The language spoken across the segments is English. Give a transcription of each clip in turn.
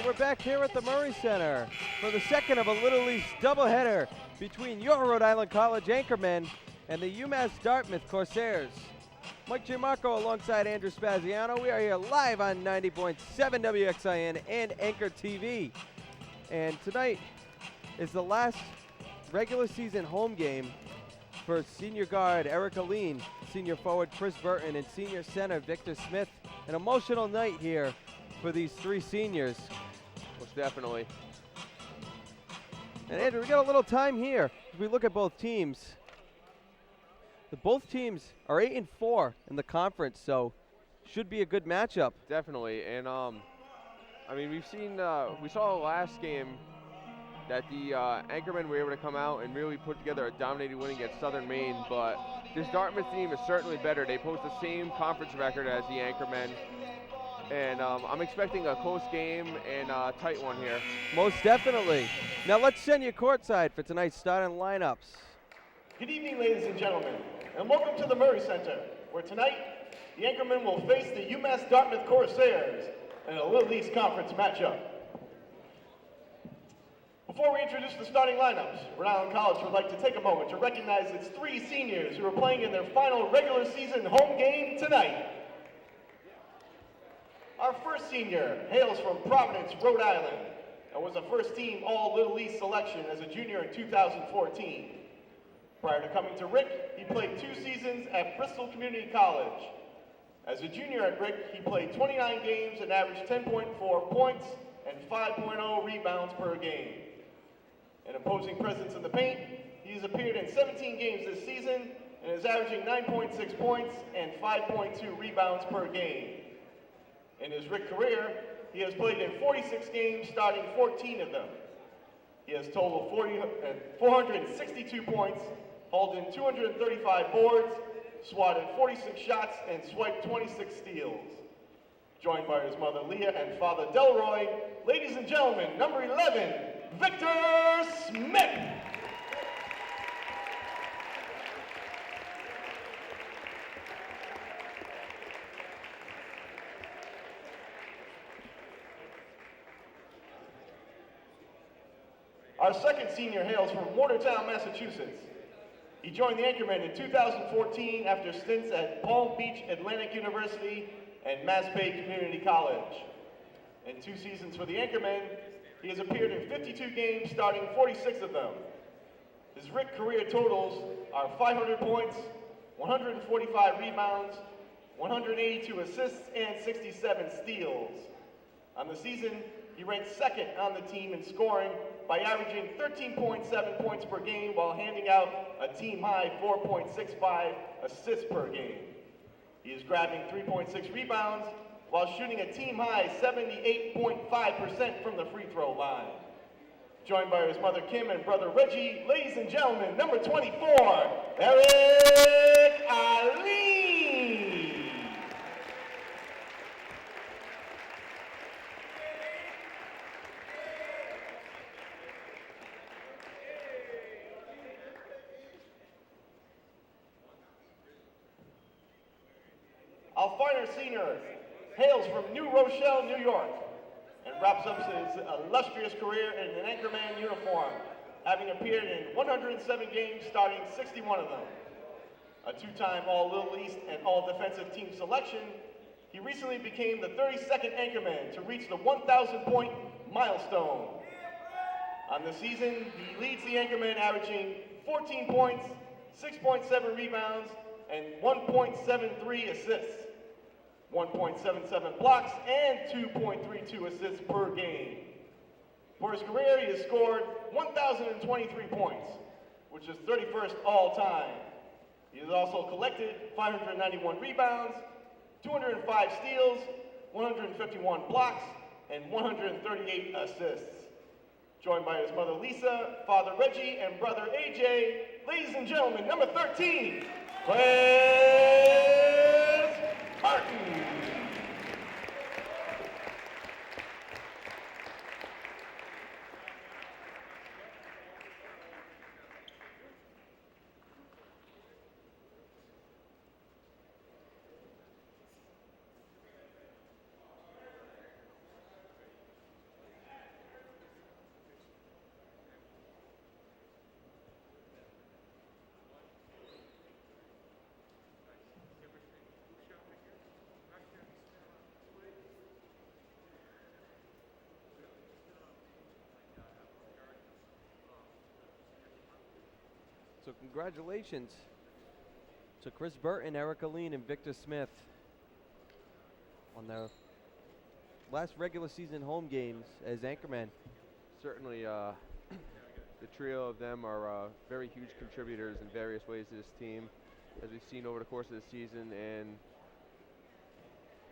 And we're back here at the Murray Center for the second of a Little East doubleheader between your Rhode Island College Anchormen and the UMass Dartmouth Corsairs. Mike Gianmarco alongside Andrew Spaziano. We are here live on 90.7 WXIN and Anchor TV. And tonight is the last regular season home game for senior guard Eric Aline, senior forward Chris Burton, and senior center Victor Smith. An emotional night here for these three seniors. Most definitely. And Andrew, we got a little time here as we look at both teams. Both teams are 8-4 in the conference, so should be a good matchup. Definitely, and I mean, we saw last game that the Anchormen were able to come out and really put together a dominating win against Southern Maine, but this Dartmouth team is certainly better. They post the same conference record as the Anchormen, and I'm expecting a close game and a tight one here. Most definitely. Now let's send you courtside for tonight's starting lineups. Good evening, ladies and gentlemen, and welcome to the Murray Center, where tonight the Anchormen will face the UMass Dartmouth Corsairs in a Little East Conference matchup. Before we introduce the starting lineups, Rhode Island College would like to take a moment to recognize its three seniors who are playing in their final regular season home game tonight. Our first senior hails from Providence, Rhode Island, and was a first-team All-Little East selection as a junior in 2014. Prior to coming to RIC, he played 2 seasons at Bristol Community College. As a junior at RIC, he played 29 games and averaged 10.4 points and 5.0 rebounds per game. An imposing presence in the paint, he has appeared in 17 games this season and is averaging 9.6 points and 5.2 rebounds per game. In his RIC career, he has played in 46 games, starting 14 of them. He has totaled 462 points, hauled in 235 boards, swatted 46 shots, and swiped 26 steals. Joined by his mother Leah and father Delroy, ladies and gentlemen, number 11, Victor Smith. Our second senior hails from Watertown, Massachusetts. He joined the Anchormen in 2014 after stints at Palm Beach Atlantic University and Mass Bay Community College. In 2 seasons for the Anchormen, he has appeared in 52 games, starting 46 of them. His RIC career totals are 500 points, 145 rebounds, 182 assists, and 67 steals. On the season, he ranked second on the team in scoring by averaging 13.7 points per game while handing out a team-high 4.65 assists per game. He is grabbing 3.6 rebounds while shooting a team-high 78.5% from the free throw line. Joined by his mother Kim and brother Reggie, ladies and gentlemen, number 24, Eric Aline. Our final senior hails from New Rochelle, New York, and wraps up his illustrious career in an Anchorman uniform, having appeared in 107 games, starting 61 of them. A 2-time All-Little East and All-Defensive Team selection, he recently became the 32nd Anchorman to reach the 1,000-point milestone. On the season, he leads the Anchorman, averaging 14 points, 6.7 rebounds, and 1.73 assists, 1.77 blocks, and 2.32 assists per game. For his career, he has scored 1,023 points, which is 31st all time. He has also collected 591 rebounds, 205 steals, 151 blocks, and 138 assists. Joined by his mother Lisa, father Reggie, and brother AJ, ladies and gentlemen, number 13, Chris Martin. So congratulations to Chris Burton, Erica Lean, and Victor Smith on their last regular season home games as Anchormen. Certainly, the trio of them are very huge contributors in various ways to this team, as we've seen over the course of the season, and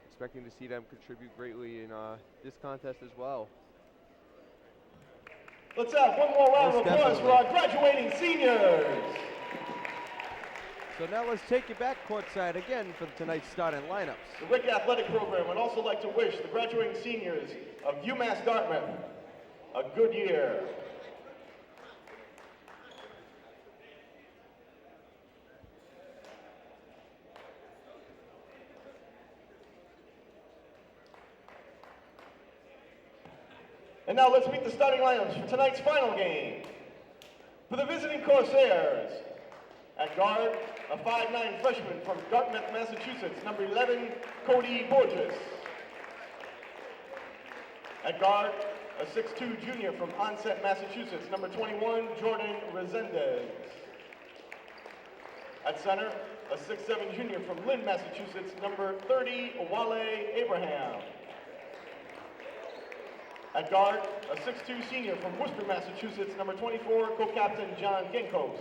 expecting to see them contribute greatly in this contest as well. Let's have one more round of Most applause for our graduating seniors. So now let's take you back courtside again for tonight's starting lineups. The RIC Athletic Program would also like to wish the graduating seniors of UMass Dartmouth a good year. And now let's meet the starting lineups for tonight's final game. For the visiting Corsairs, at guard, a 5'9" freshman from Dartmouth, Massachusetts, number 11, Cody Borges. At guard, a 6'2" junior from Onset, Massachusetts, number 21, Jordan Resendez. At center, a 6'7" junior from Lynn, Massachusetts, number 30, Wale Abraham. At guard, a 6'2" senior from Worcester, Massachusetts, number 24, co-captain John Genkos.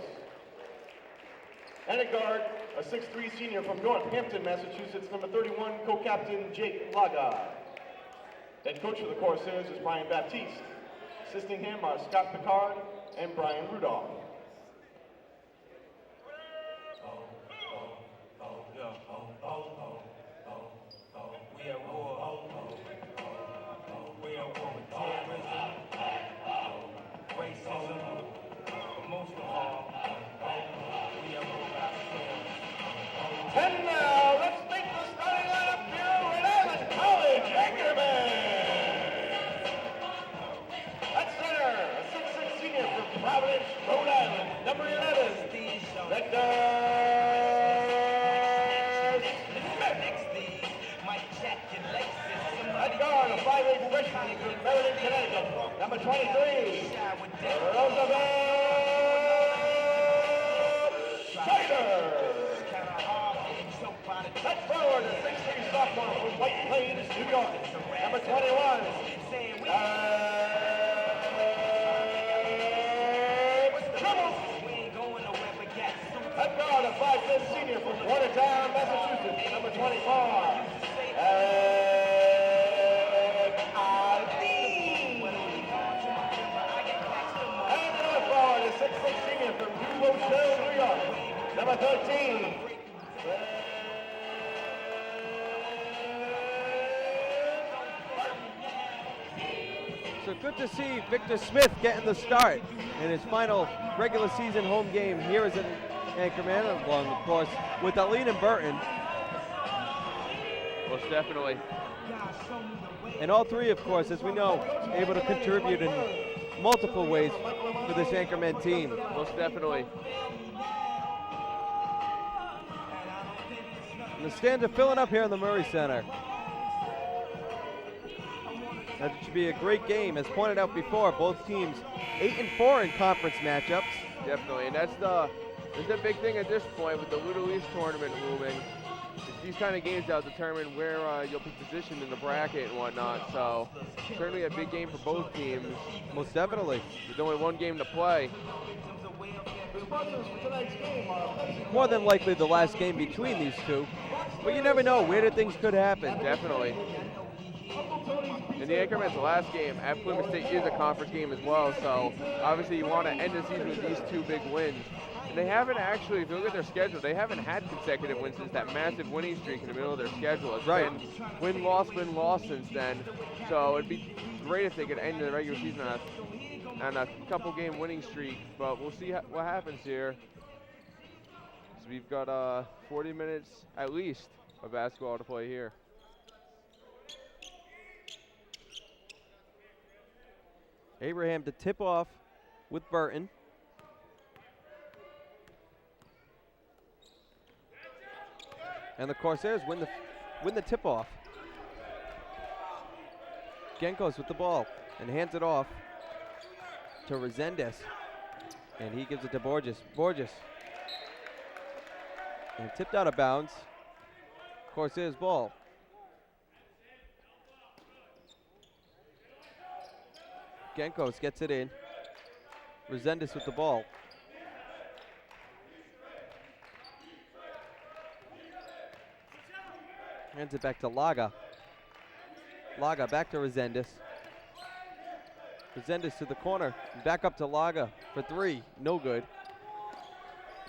And at guard, a 6'3" senior from Northampton, Massachusetts, number 31, co-captain Jake Laga. Head coach for the Corsairs is Brian Baptiste. Assisting him are Scott Picard and Brian Rudolph. We at war. We at war with terrorism, racism, but most of all, we at war with ourselves. And now, let's make the starting lineup here at Rhode Island College, Anchormen. At center, a 6'6" senior from Providence, Rhode Island, number 11, Victor. At guard, a 5'8" freshman from Meriden, Connecticut, number 23, Roosevelt Scheider. At forward, a 6'3" sophomore from White Plains, New York, number 21, Trouble. At guard, a 5'10" senior from Watertown, Massachusetts, number 24, from New Rochelle, New York, number 13. So good to see Victor Smith getting the start in his final regular season home game here as an Anchorman, along, of course, with Aline and Burton. Most definitely. And all three, of course, as we know, able to contribute in multiple ways for this Anchorman team. Most definitely. And the stands are filling up here in the Murray Center. That should be a great game. As pointed out before, both teams 8-4 in conference matchups. Definitely, and that's the big thing at this point with the Little East tournament looming. It's these kind of games that'll determine where you'll be positioned in the bracket and whatnot. So certainly a big game for both teams. Most definitely. There's only one game to play. More than likely the last game between these two. But you never know, weirder things could happen. Definitely. And the Anchormen's last game at Plymouth State is a conference game as well, so obviously you want to end the season with these two big wins. And they haven't actually, if you look at their schedule, they haven't had consecutive wins since that massive winning streak in the middle of their schedule. It's been win-loss since then. So it'd be great if they could end the regular season on a couple-game winning streak, but we'll see what happens here. So we've got 40 minutes at least of basketball to play here. Abraham to tip off with Burton. And the Corsairs win the tip off. Genkos with the ball and hands it off to Resendez. And he gives it to Borges. Borges And tipped out of bounds. Corsairs ball. Genkos gets it in. Resendez with the ball. Hands it back to Laga. Laga back to Resendez. Resendez to the corner. Back up to Laga for three. No good.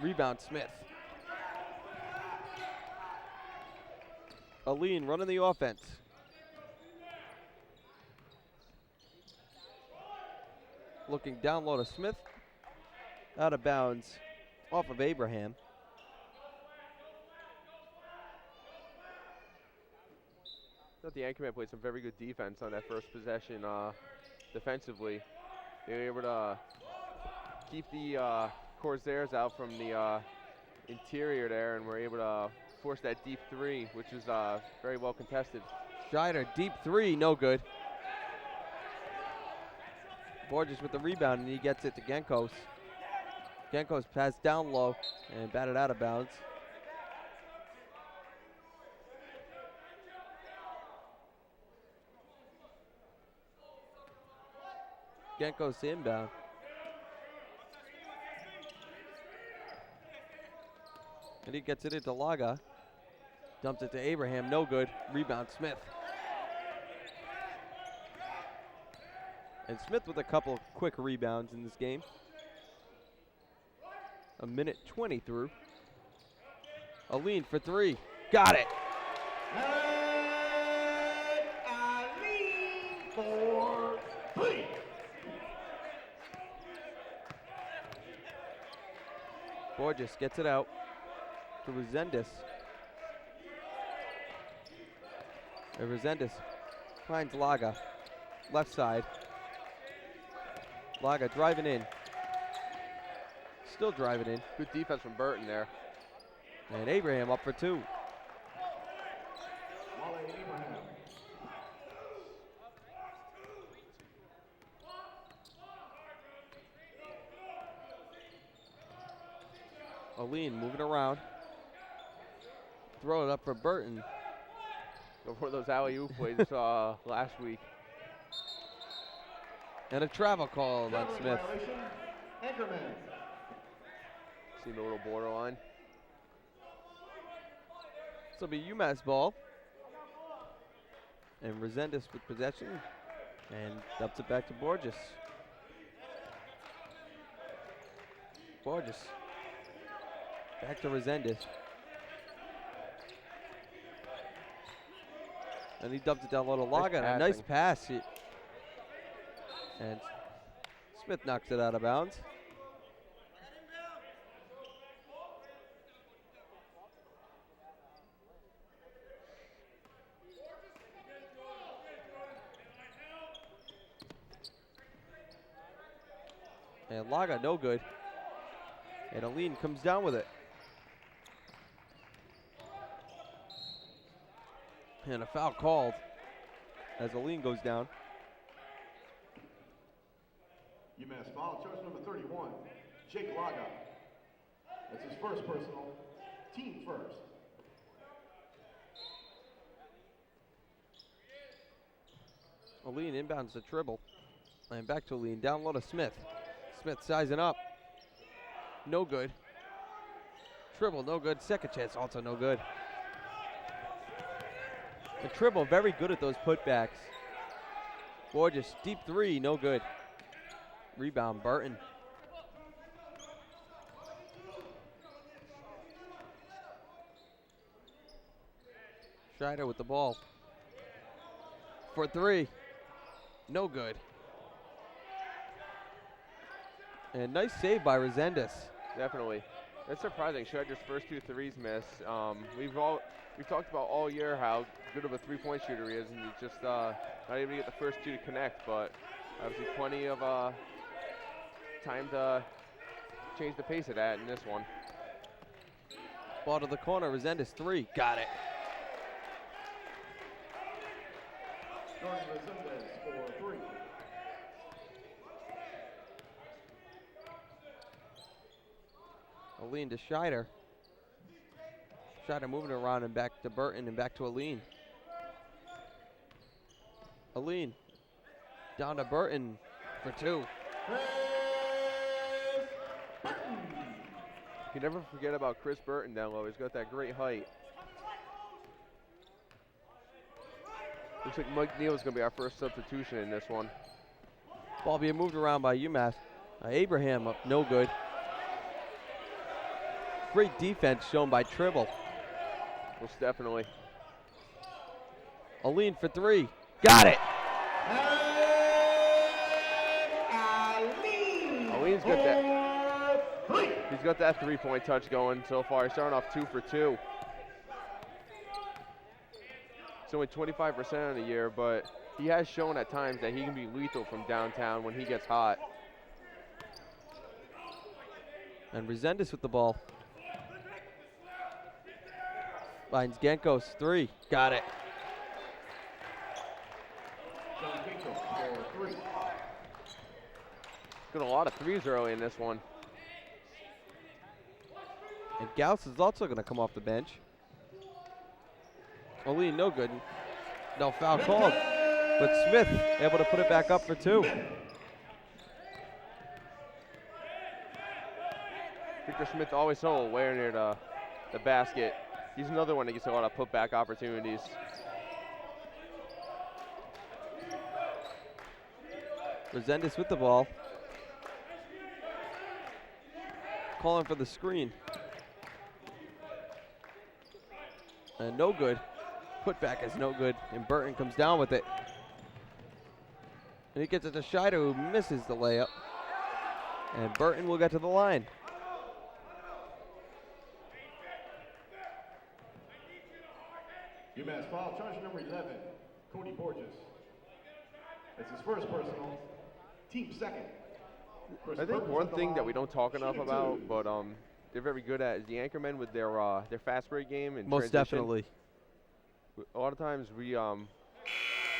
Rebound Smith. Aline running the offense. Looking down low to Smith. Out of bounds off of Abraham. I thought the Anchormen played some very good defense on that first possession defensively. They were able to keep the Corsairs out from the interior there, and were able to force that deep three, which was very well contested. Scheider, deep three, no good. Borges with the rebound, and he gets it to Genkos. Genkos passed down low and batted out of bounds. Genkos inbound. And he gets it into Laga. Dumps it to Abraham, no good. Rebound Smith. And Smith with a couple of quick rebounds in this game. A minute 20 through. Aline for three. Got it. Aline for three. Borges gets it out to Resendez. And Resendez finds Laga. Left side. Laga driving in. Still driving in. Good defense from Burton there. And Abraham up for two. Aline moving around. Throw it up for Burton. Go for those alley-oop plays last week. And a travel call on Smith. Anchormen. Seemed a little borderline. This will be UMass ball. And Resendez with possession. And dumps it back to Borges. Borges. Back to Resendez. And he dumps it down low to Laga. A nice pass. And Smith knocks it out of bounds. And Laga, no good. And Aline comes down with it. And a foul called as Aline goes down. UMass foul charge number 31, Jake Laga. That's his first personal, team first. Aline inbounds the dribble. And back to Aline, down low to Smith. Smith sizing up. No good. Tribble, no good. Second chance, also no good. And Tribble, very good at those putbacks. Borges, deep three, no good. Rebound, Burton. Scheider with the ball. For three. No good. And nice save by Resendez. Definitely. That's surprising. Scheider's first two threes miss. We've talked about all year how good of a three-point shooter he is, and he's just not able to get the first two to connect, but obviously plenty of time to change the pace of that in this one. Ball to the corner, Resendez three, got it. Jordan Resendez for three. Aline to Scheider. Try to move it around and back to Burton and back to Aline. Aline down to Burton for 2. You never forget about Chris Burton down low. He's got that great height. Looks like Mike Neal is going to be our first substitution in this one. Ball being moved around by UMass. Abraham up, no good. Great defense shown by Tribble. Most definitely. Aline for 3. Got it! Aline's got that. He's got that 3-point touch going so far. He's starting off 2 for 2. It's only 25% on the year, but he has shown at times that he can be lethal from downtown when he gets hot. And Resendez with the ball. Finds Genkos, 3. Got it. Got a lot of threes early in this one. And Gauss is also going to come off the bench. Aline, no good. No foul called. But Smith able to put it back up for 2. Victor Smith always so aware near the basket. He's another one that gets a lot of putback opportunities. Resendez with the ball. Calling for the screen. And no good. Putback is no good. And Burton comes down with it. And he gets it to Scheider, who misses the layup. And Burton will get to the line. UMass foul, charge number 11, Cody Borges. That's his first personal, team second. I think one thing that we don't talk enough about, but they're very good at, is the Anchormen with their fast break game and Most transition. definitely. A lot of times we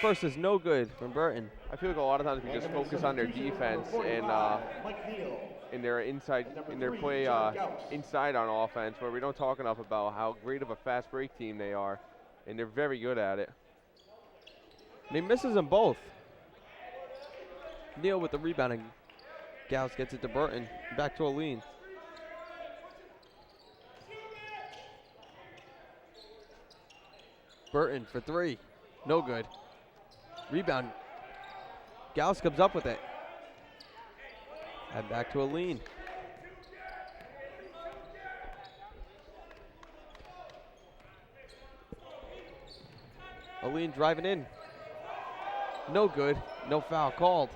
First is no good from Burton. I feel like a lot of times we just focus on their defense and their inside in their play inside on offense, where we don't talk enough about how great of a fast break team they are, and they're very good at it. And he misses them both. Neal with the rebounding. Gauss gets it to Burton. Back to Aline. Burton for 3. No good. Rebound. Gauss comes up with it. And back to Aline. Aline driving in. No good. No foul called.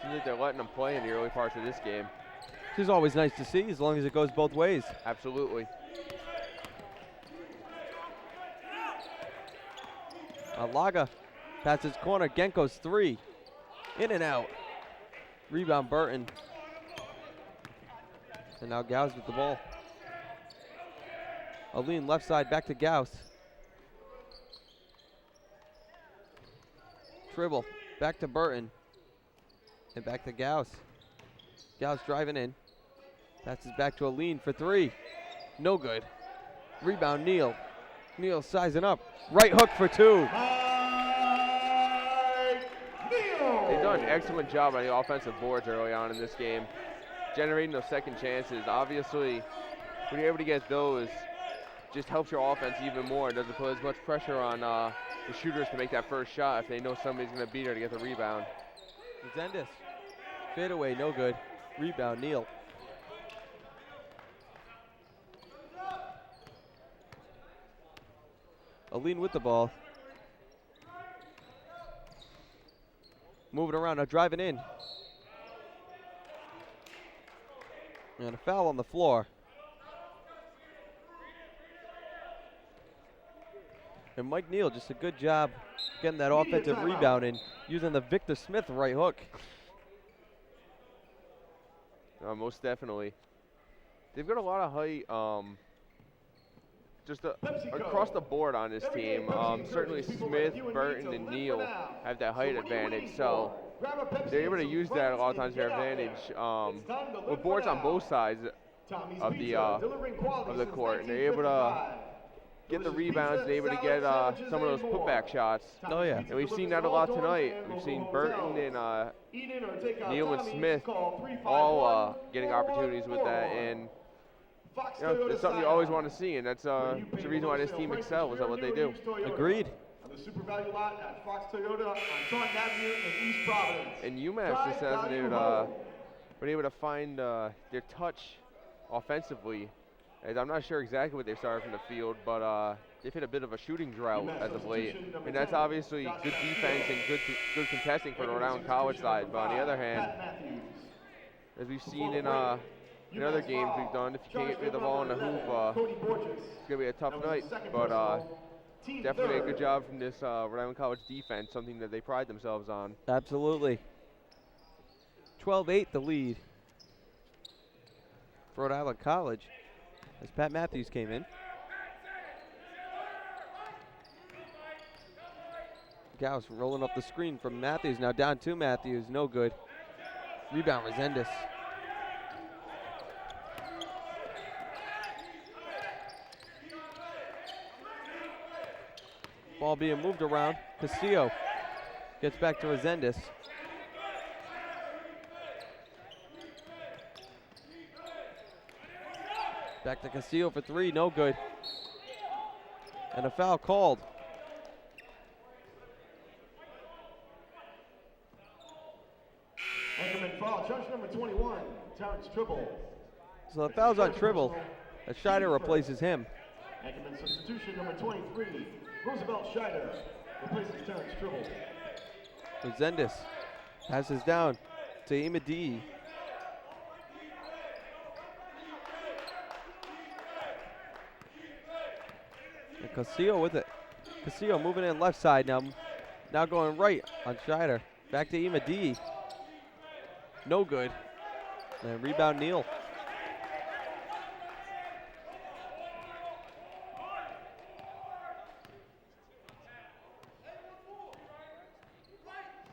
Seems like they're letting them play in the early parts of this game. Which is always nice to see, as long as it goes both ways. Absolutely. Laga passes corner. Genkos 3. In and out. Rebound Burton. And now Gauss with the ball. Aline left side back to Gauss. Tribble back to Burton. And back to Gauss. Gauss driving in. Passes back to Aline for 3. No good. Rebound Neal. Neal sizing up. Right hook for 2. They've done an excellent job on the offensive boards early on in this game, generating those second chances. Obviously, when you're able to get those, just helps your offense even more. It doesn't put as much pressure on the shooters to make that first shot if they know somebody's going to beat her to get the rebound. Resendez. Fade away, no good. Rebound, Neal. Aline with the ball. Moving around, now driving in. And a foul on the floor. And Mike Neal, just a good job getting that offensive rebound and using the Victor Smith right hook. Most definitely. They've got a lot of height just across the board on this team. Certainly Smith, Burton, and Neal have that height advantage, so they're able to use that a lot of times to their advantage. With boards on both sides, Tommy's of Pizza, delivering quality the since court, and they're able to 1955. get the Delicious rebounds and pizza, able to salad, get sandwiches, some of those and more. putback shots. Oh, yeah. Tommy's And we've Pizza seen delivers that a to lot all tonight. dorms and We've local seen hotels. Burton and Eat in or take out Neal and Tommy's, Smith call 351 all getting opportunities with that, 4141. and Fox you know, Toyota it's something you always Scion, want to see, and that's where you the pay reason why this wholesale team prices excels for at what your they new do. and used Toyota. Agreed. On the Super Value lot at Fox Toyota on Taunton Avenue in East Providence. And UMass Drive just hasn't value been home. able to find their touch offensively. As I'm not sure exactly what they started from the field, but they've hit a bit of a shooting drought as of late. And that's obviously good defense and good contesting for the Rhode Island College side. But on the other hand, as we've seen in other games we've done, if you can't get the ball in the hoop, it's going to be a tough night. But definitely a good job from this Rhode Island College defense, something that they pride themselves on. Absolutely. 12-8 the lead for Rhode Island College as Pat Matthews came in. Gauss rolling up the screen from Matthews. Now down to Matthews. No good. Rebound Resendez. Ball being moved around. Castillo gets back to Resendez. Back to Castillo for three, no good. And a foul called. Anchorman foul, charge number 21, Terrence Tribble. So the foul's on Tribble as Scheider replaces him. Anchorman substitution number 23, Roosevelt Scheider replaces Terrence Tribble. Resendez passes down to Imadi. And Castillo with it. Castillo moving in left side now. Now going right on Scheider. Back to Imadi. No good. And rebound Neal.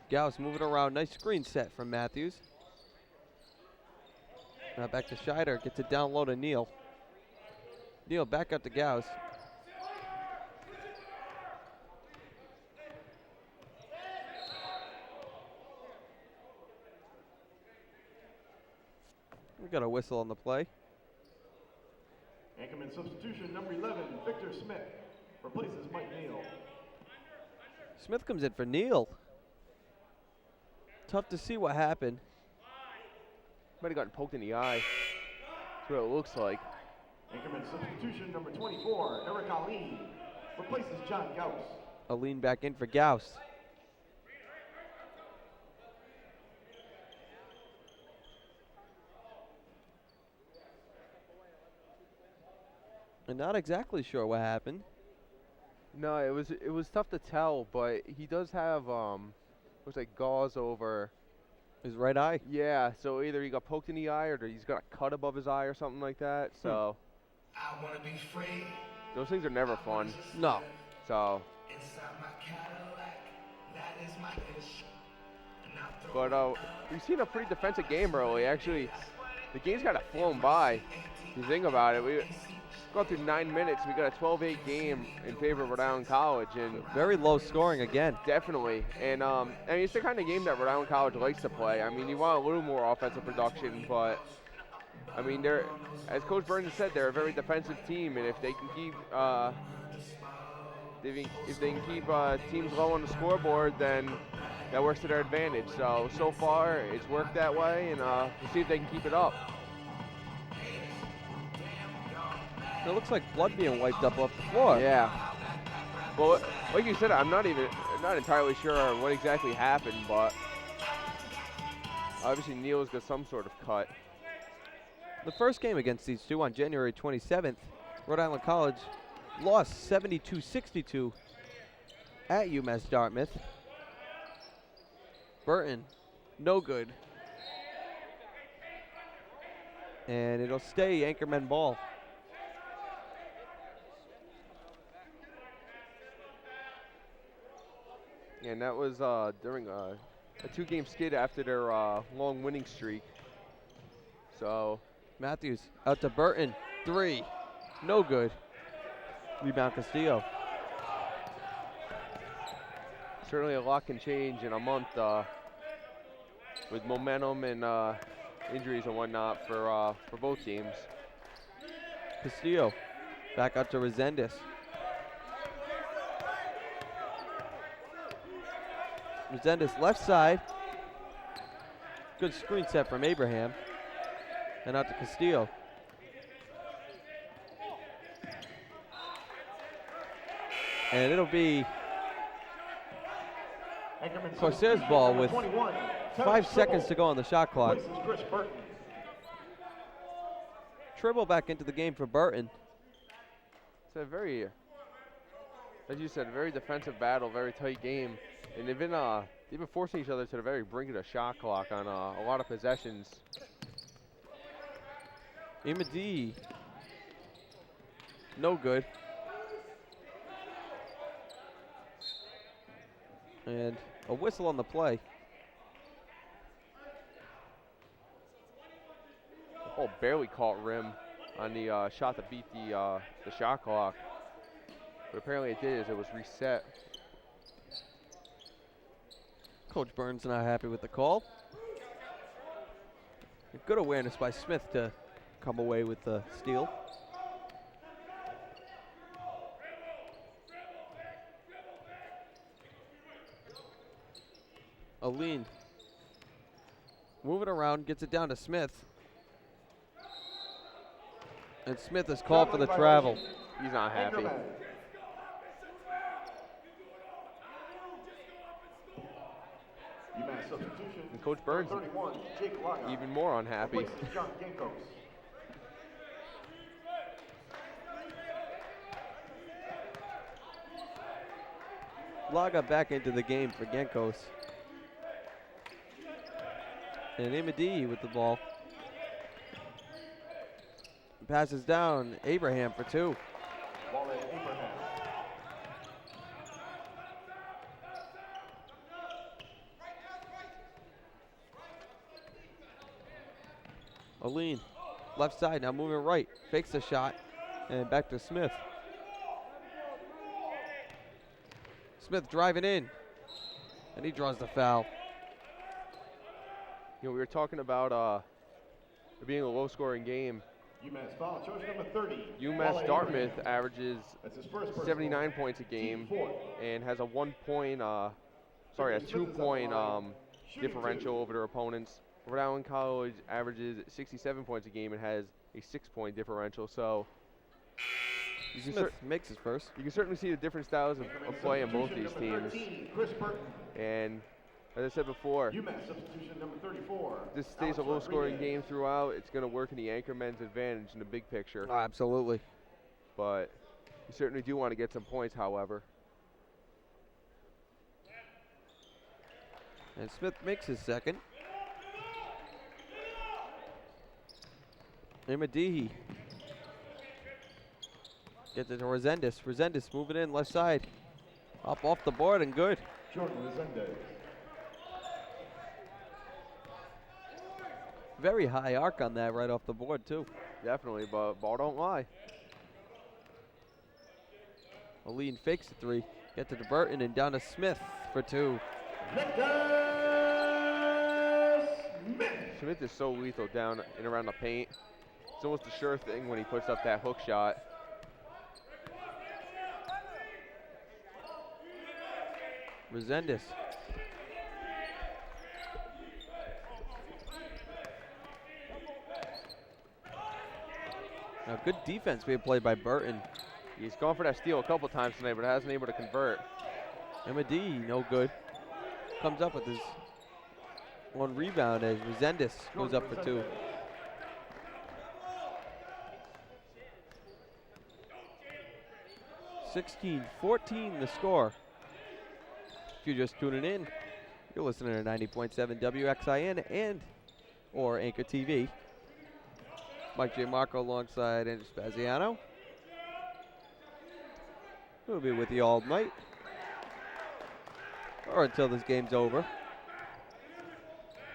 Gauss moving around. Nice screen set from Matthews. Now back to Scheider. Gets it down low to Neal. Neal back up to Gauss. We got a whistle on the play. Anchorman substitution number 11, Victor Smith replaces Mike Neal. Smith comes in for Neal. Tough to see what happened. Might have gotten poked in the eye. That's what it looks like. Anchorman substitution number 24, Eric Ali replaces John Gauss. A lean back in for Gauss. And not exactly sure what happened. No, it was tough to tell, but he does have looks like gauze over His right eye. Yeah, so either he got poked in the eye or he's got a cut above his eye or something like that. So I wanna be free. those things are never fun. No. So, Inside my Cadillac, that is my ish. And I throw but we've seen a pretty defensive game early. Actually, the game's kind of flown by. If you think about it, we gone through 9 minutes. We got a 12-8 game in favor of Rhode Island College, and Very low scoring again. definitely. And I mean, it's the kind of game that Rhode Island College likes to play. I mean, you want a little more offensive production, but I mean, they're, as Coach Burton said, they're a very defensive team, and if they can keep teams low on the scoreboard, then that works to their advantage. So far, it's worked that way, and we'll see if they can keep it up. It looks like blood being wiped up off the floor. Yeah. Well, like you said, I'm not entirely sure what exactly happened, but obviously Neal's got some sort of cut. The first game against these two on January 27th, Rhode Island College lost 72-62 at UMass Dartmouth. Burton, no good. And it'll stay Anchormen ball. And that was during a two-game skid after their long winning streak. So Matthews out to Burton. 3. No good. Rebound Castillo. Certainly a lot can change in a month with momentum and injuries and whatnot for both teams. Castillo back out to Resendez. Resendez left side. Good screen set from Abraham. And out to Castillo. And it'll be Corsairs ball with 5 seconds to go on the shot clock. Tribble back into the game for Burton. It's a very, as you said, very defensive battle, very tight game. And they've been forcing each other to the very brink of the shot clock on a lot of possessions. Imadi. No good. And a whistle on the play. Oh, barely caught rim on the shot that beat the shot clock. But apparently it did, as it was reset. Coach Burns not happy with the call. A good awareness by Smith to come away with the steal. Aline moving around, gets it down to Smith. And Smith is called for the travel. He's not happy. And Coach Burns even more unhappy. Laga back into the game for Genkos. And Imadi with the ball. Passes down, Abraham for 2. Aline, left side, now moving right. Fakes the shot, and back to Smith. Smith driving in, and he draws the foul. You know, we were talking about it being a low-scoring game. UMass foul, choice number 30. UMass Dartmouth averages 79 points a game and has a 2-point differential over their opponents. Rhode Island College averages 67 points a game and has a 6-point differential. So Smith makes his first. You can certainly see the different styles of play in both these teams. And as I said before, UMass substitution number 34. This stays a low-scoring game throughout. It's going to work in the Anchormen's advantage in the big picture. Oh, absolutely. But you certainly do want to get some points, however. And Smith makes his second. Imadihi gets it to Resendez. Resendez moving in left side. Up off the board and good. Jordan Resendez. Very high arc on that right off the board too. Definitely, but ball don't lie. Aline fakes the 3. Gets it to Burton and down to Smith for 2. Smith is so lethal down and around the paint. It's almost a sure thing when he puts up that hook shot. Resendez. Now good defense being played by Burton. He's gone for that steal a couple times tonight, but hasn't been able to convert. Imadi, no good. Comes up with his 1 rebound as Resendez goes up for 2. (16-14) the score. If you're just tuning in, you're listening to 90.7 WXIN and or Anchor TV. Mike J. Marco alongside Andrew Spaziano. We'll be with you all night, or until this game's over.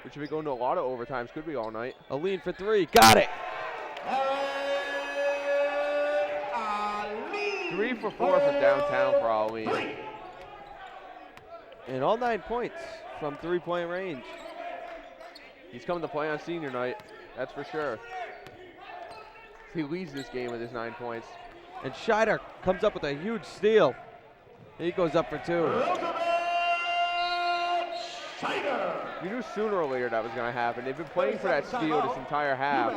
We should be going to a lot of overtimes. Could be all night. Aline for 3, got it. Ali. 3 for 4 for downtown for Ali. And all 9 points from three-point range. He's coming to play on senior night, that's for sure. He leads this game with his 9 points. And Scheider comes up with a huge steal. He goes up for 2. You knew sooner or later that was going to happen. They've been playing for that steal this entire half,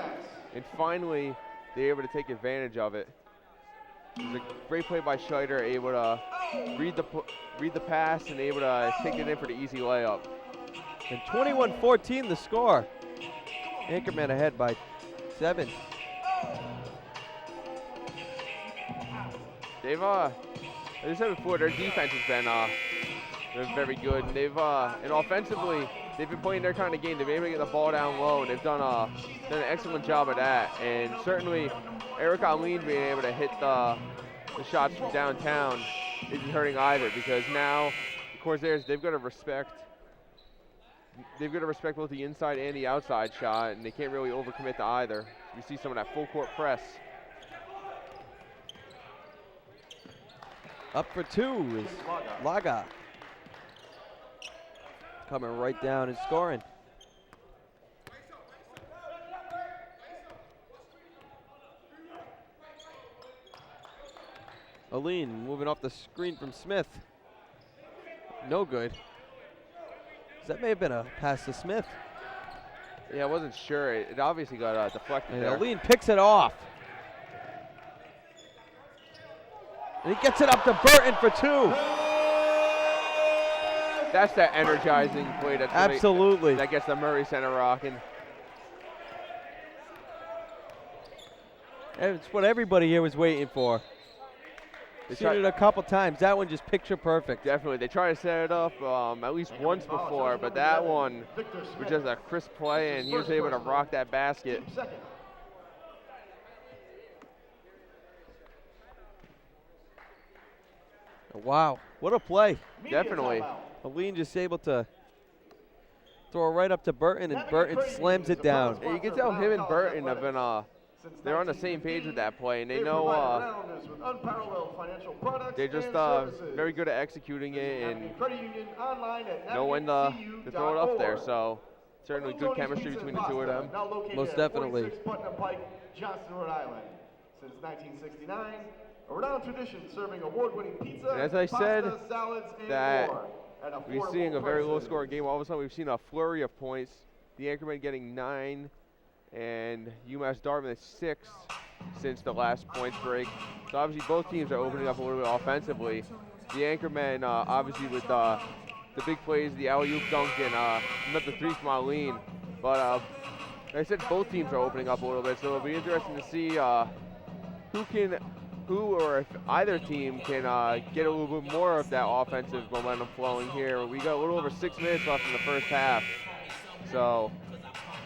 and finally they're able to take advantage of it. It was a great play by Scheider, able to read the pass and able to take it in for the easy layup. And 21-14 the score. Anchormen ahead by 7. They've, as I said before, their defense has been very good. And they've, and offensively, they've been playing their kind of game. They've been able to get the ball down low, and they've done an excellent job of that. And certainly, Eric Alleen being able to hit the shots from downtown isn't hurting either, because now the Corsairs, they've got to respect both the inside and the outside shot, and they can't really overcommit to either. You see some of that full court press. Up for 2 is Laga. Coming right down and scoring. Aline moving off the screen from Smith. No good. That may have been a pass to Smith. Yeah, I wasn't sure. It obviously got deflected And there. Aline picks it off. And he gets it up to Burton for 2. That's that energizing play. That's Absolutely. that gets the Murray Center rocking. It's what everybody here was waiting for. Seen it a couple times. That one just picture perfect. Definitely. They tried to set it up at least once before, but that one was just a crisp play, and he was able to rock that basket. Wow, what a play. Definitely. Aline just able to throw it right up to Burton, and Burton slams it down. Yeah, you can tell him and Burton have been they're on the same page with that play, and they know they're just very good at executing it and know when to throw it up there. So certainly good chemistry between the two of them. Most definitely. Putnam Pike, Johnston, Rhode Island. Since 1969, a renowned tradition serving award-winning pizza, And as I said, pasta, salads, and that more at we're affordable seeing a very prices. low-scoring game. All of a sudden, we've seen a flurry of points. The Anchormen getting 9, and UMass Dartmouth 6 since the last points break. So obviously, both teams are opening up a little bit offensively. The Anchormen, obviously, with the big plays, the alley-oop dunk, and another 3 from Aline. But like I said, both teams are opening up a little bit, so it'll be interesting to see who or if either team can get a little bit more of that offensive momentum flowing here. We got a little over 6 minutes left in the first half. So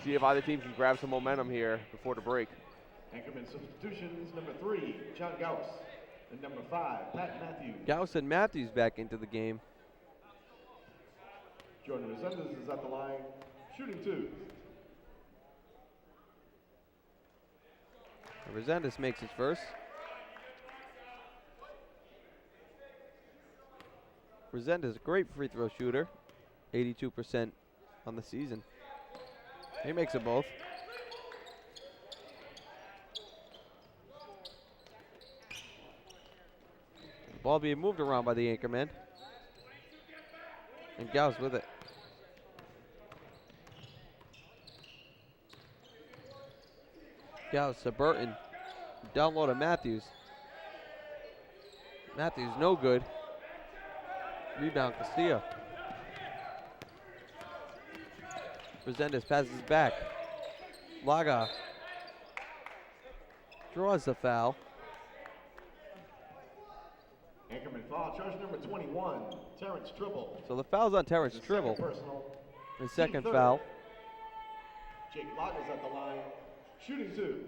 see if either team can grab some momentum here before the break. Anchorman substitutions, number 3, John Gauss. And number 5, Pat Matthews. Gauss and Matthews back into the game. Jordan Resendez is at the line, shooting 2. Resendez makes his first. Resendez, a great free throw shooter. 82% on the season. He makes it both. The ball being moved around by the Anchorman. And Gauss with it. Gauss to Burton. Down low to Matthews. Matthews no good. Rebound Castillo. Resendez passes back. Laga draws the foul. Anchorman foul, charge number 21, Terrence Tribble. So the foul's on Terrence Tribble. Personal. His second third. foul. Jake Laga's at the line, shooting 2.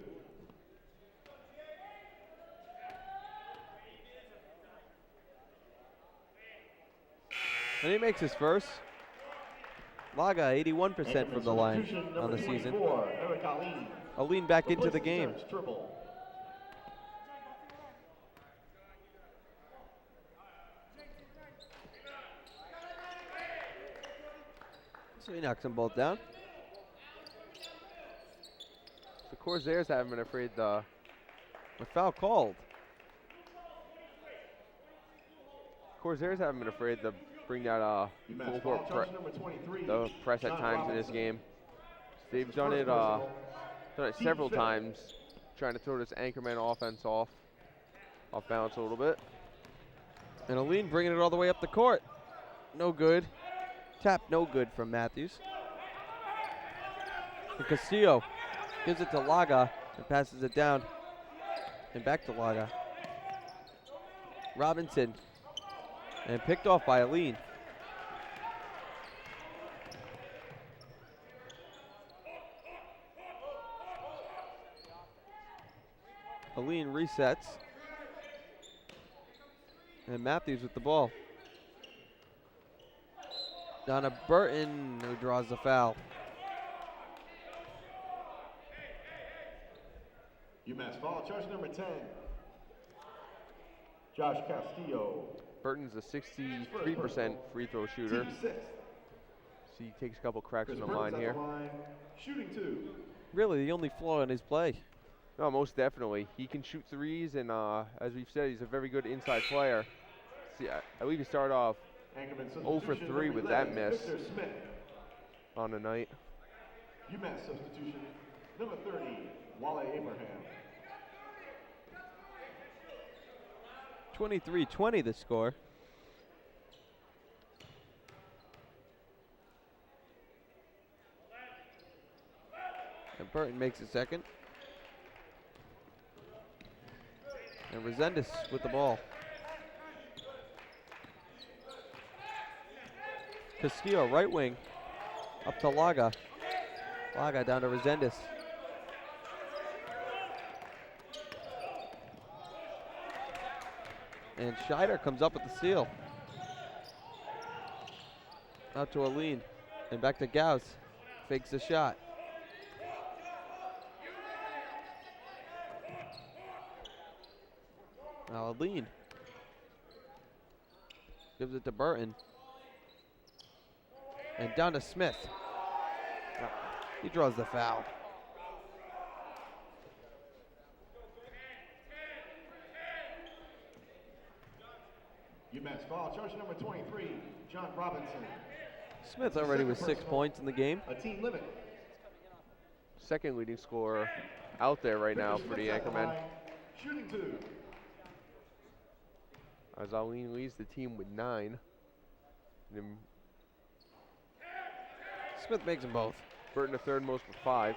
And he makes his first. Laga 81% from the line Substitution on the number season. 24, Eric Ali. Aline back into the Replacing game. Terrence Tribble. So he knocks them both down. The Corsairs haven't been afraid to A foul called. Corsairs haven't been afraid to bring that UMass full foul court charge number 23. the press at John times in this Robinson. game. They've His done first it personal. Team several fifth. times, trying to throw this Anchorman offense off balance a little bit. And Aline bringing it all the way up the court. No good. Tap no good from Matthews. And Castillo gives it to Laga and passes it down. And back to Laga. Robinson. And picked off by Aline. Aline resets. And Matthews with the ball. Down to Burton, who draws the foul. UMass foul charge number 10. Josh Castillo. Burton's a 63% free throw shooter. Team sixth. So he takes a couple cracks Chris on the Burton's line at here. the line, shooting 2. Really the only flaw in his play. No, most definitely. He can shoot threes, and as we've said, he's a very good inside player. See, I believe he started off Anchorman 0 for substitution 3 number with that 11, miss Victor Smith. on the night. UMass substitution number 30, Wale Abraham. 23-20 the score. And Burton makes it second. And Resendez with the ball. Castillo, right wing, up to Laga. Laga down to Resendez. And Scheider comes up with the steal. Out to Aline. And back to Gauss. Fakes the shot. Now Aline. Gives it to Burton. And down to Smith. He draws the foul. UMass foul charge number 23, John Robinson. Smith already with 6 points in the game. A team limit. Second leading scorer out there right now for the Anchormen. Shooting 2. As Aline leads the team with 9. And then Smith makes them both. Burton the third most with 5.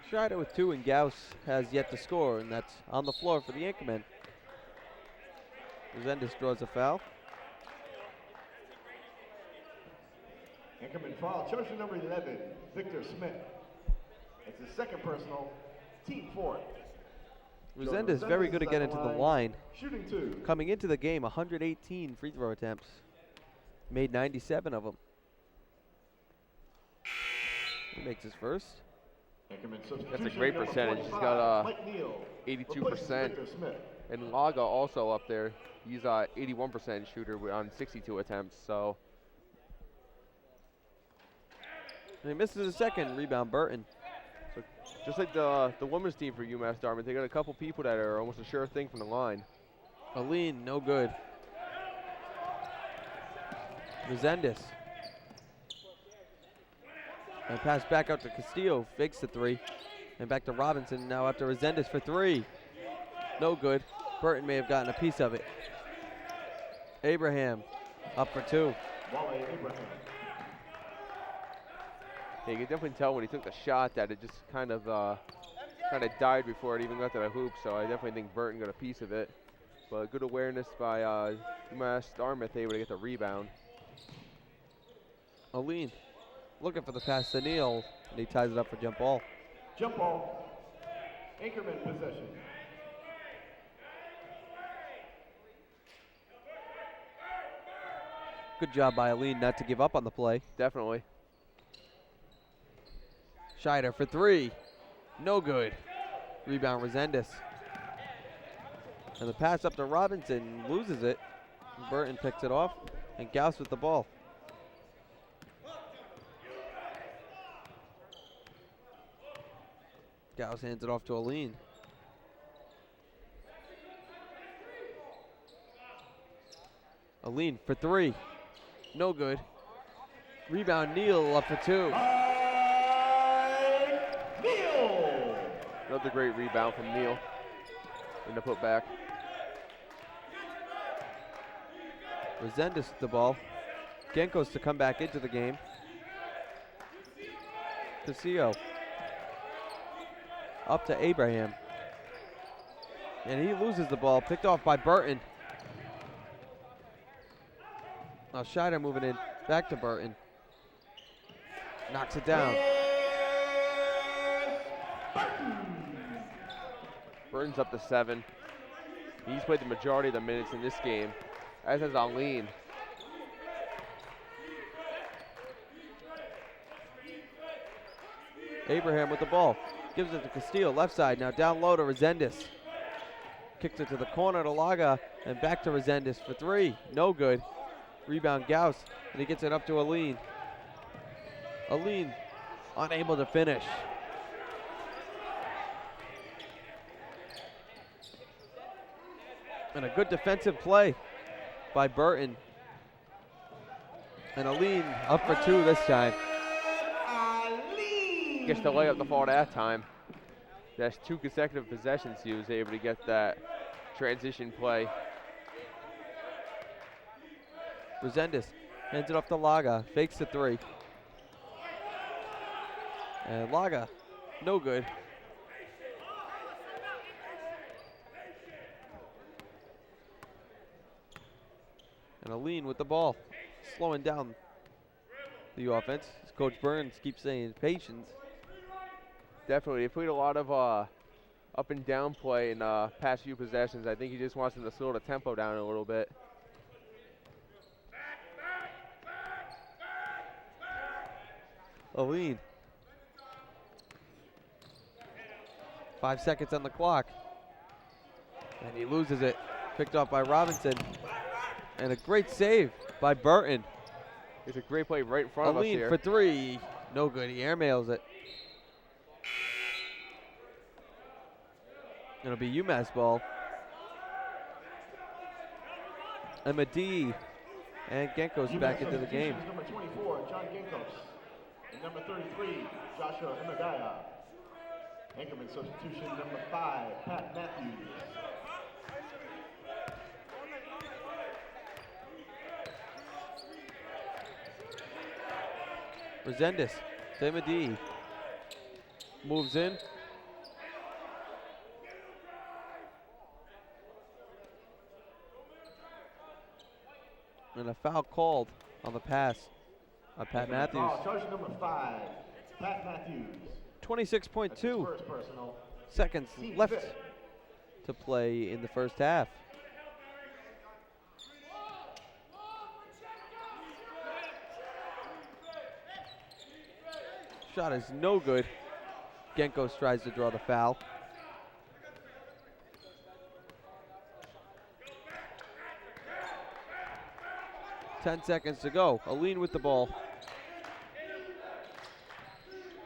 Scheider with 2 and Gauss has yet to score, and that's on the floor for the Anchormen. Resendez draws a foul. Anchorman foul charge number 11, Victor Smith. It's his second personal, team 4. Resendez very good to get into the line. Shooting 2. Coming into the game, 118 free throw attempts. Made 97 of them. He makes his first. Anchorman That's a substitution great number percentage. He's 45, got Mike Neal, 82%. replaces Victor Smith. And Laga also up there. He's a 81% shooter on 62 attempts. So And he misses a second. Rebound, Burton. just like the women's team for UMass Dartmouth, they got a couple people that are almost a sure thing from the line. Aline, no good. Resendez. And pass back out to Castillo. Fakes the 3. And back to Robinson. Now out to Resendez for 3. No good. Burton may have gotten a piece of it. Abraham up for 2. Wale Abraham. Yeah, you can definitely tell when he took the shot that it just kind of died before it even got to the hoop. So I definitely think Burton got a piece of it. But good awareness by UMass Dartmouth, able to get the rebound. Aline looking for the pass to Neal. And he ties it up for jump ball. Jump ball. Anchorman possession. Good job by Aline not to give up on the play. Definitely. Scheider for three. No good. Rebound Resendez. And the pass up to Robinson, loses it. Burton picks it off, and Gauss with the ball. Gauss hands it off to Aline. Aline for three. No good. Rebound Neal up for two. Neal. Another great rebound from Neal in the putback. Resendez with the ball. Genkos to come back into the game. Casillo. Up to Abraham. And he loses the ball, picked off by Burton. Now Scheider moving in, back to Burton. Knocks it down. Burton's up to 7. He's played the majority of the minutes in this game, as has Aline. Abraham with the ball. Gives it to Castillo, left side. Now down low to Resendez. Kicks it to the corner to Laga, and back to Resendez for three. No good. Rebound Gauss, and he gets it up to Aline. Aline unable to finish. And a good defensive play by Burton. And Aline up for two this time. Gets the layup to fall that time. That's 2 consecutive possessions he was able to get that transition play. Resendez hands it off to Laga, fakes the three. And Laga, no good. And Aline with the ball, slowing down the offense. As Coach Burns keeps saying, patience. Definitely, he played a lot of up and down play in past few possessions. I think he just wants them to slow the tempo down a little bit. Aline. 5 seconds on the clock. And he loses it. Picked off by Robinson. And a great save by Burton. It's a great play right in front of us Aline here. for three. No good. He airmails it. It'll be UMass ball. Emma D. And Genkos back into the game. Number 24, John Genkos. And number 33, Joshua Emagaya. Anchorman substitution number 5, Pat Matthews. Resendez. Emma D. Moves in. And a foul called on the pass by Pat Matthews. Charge number 5, Pat Matthews. 26.2 First personal. seconds Team left fifth. to play in the first half. Shot is no good. Genkos tries to draw the foul. Ten seconds to go. Aline with the ball.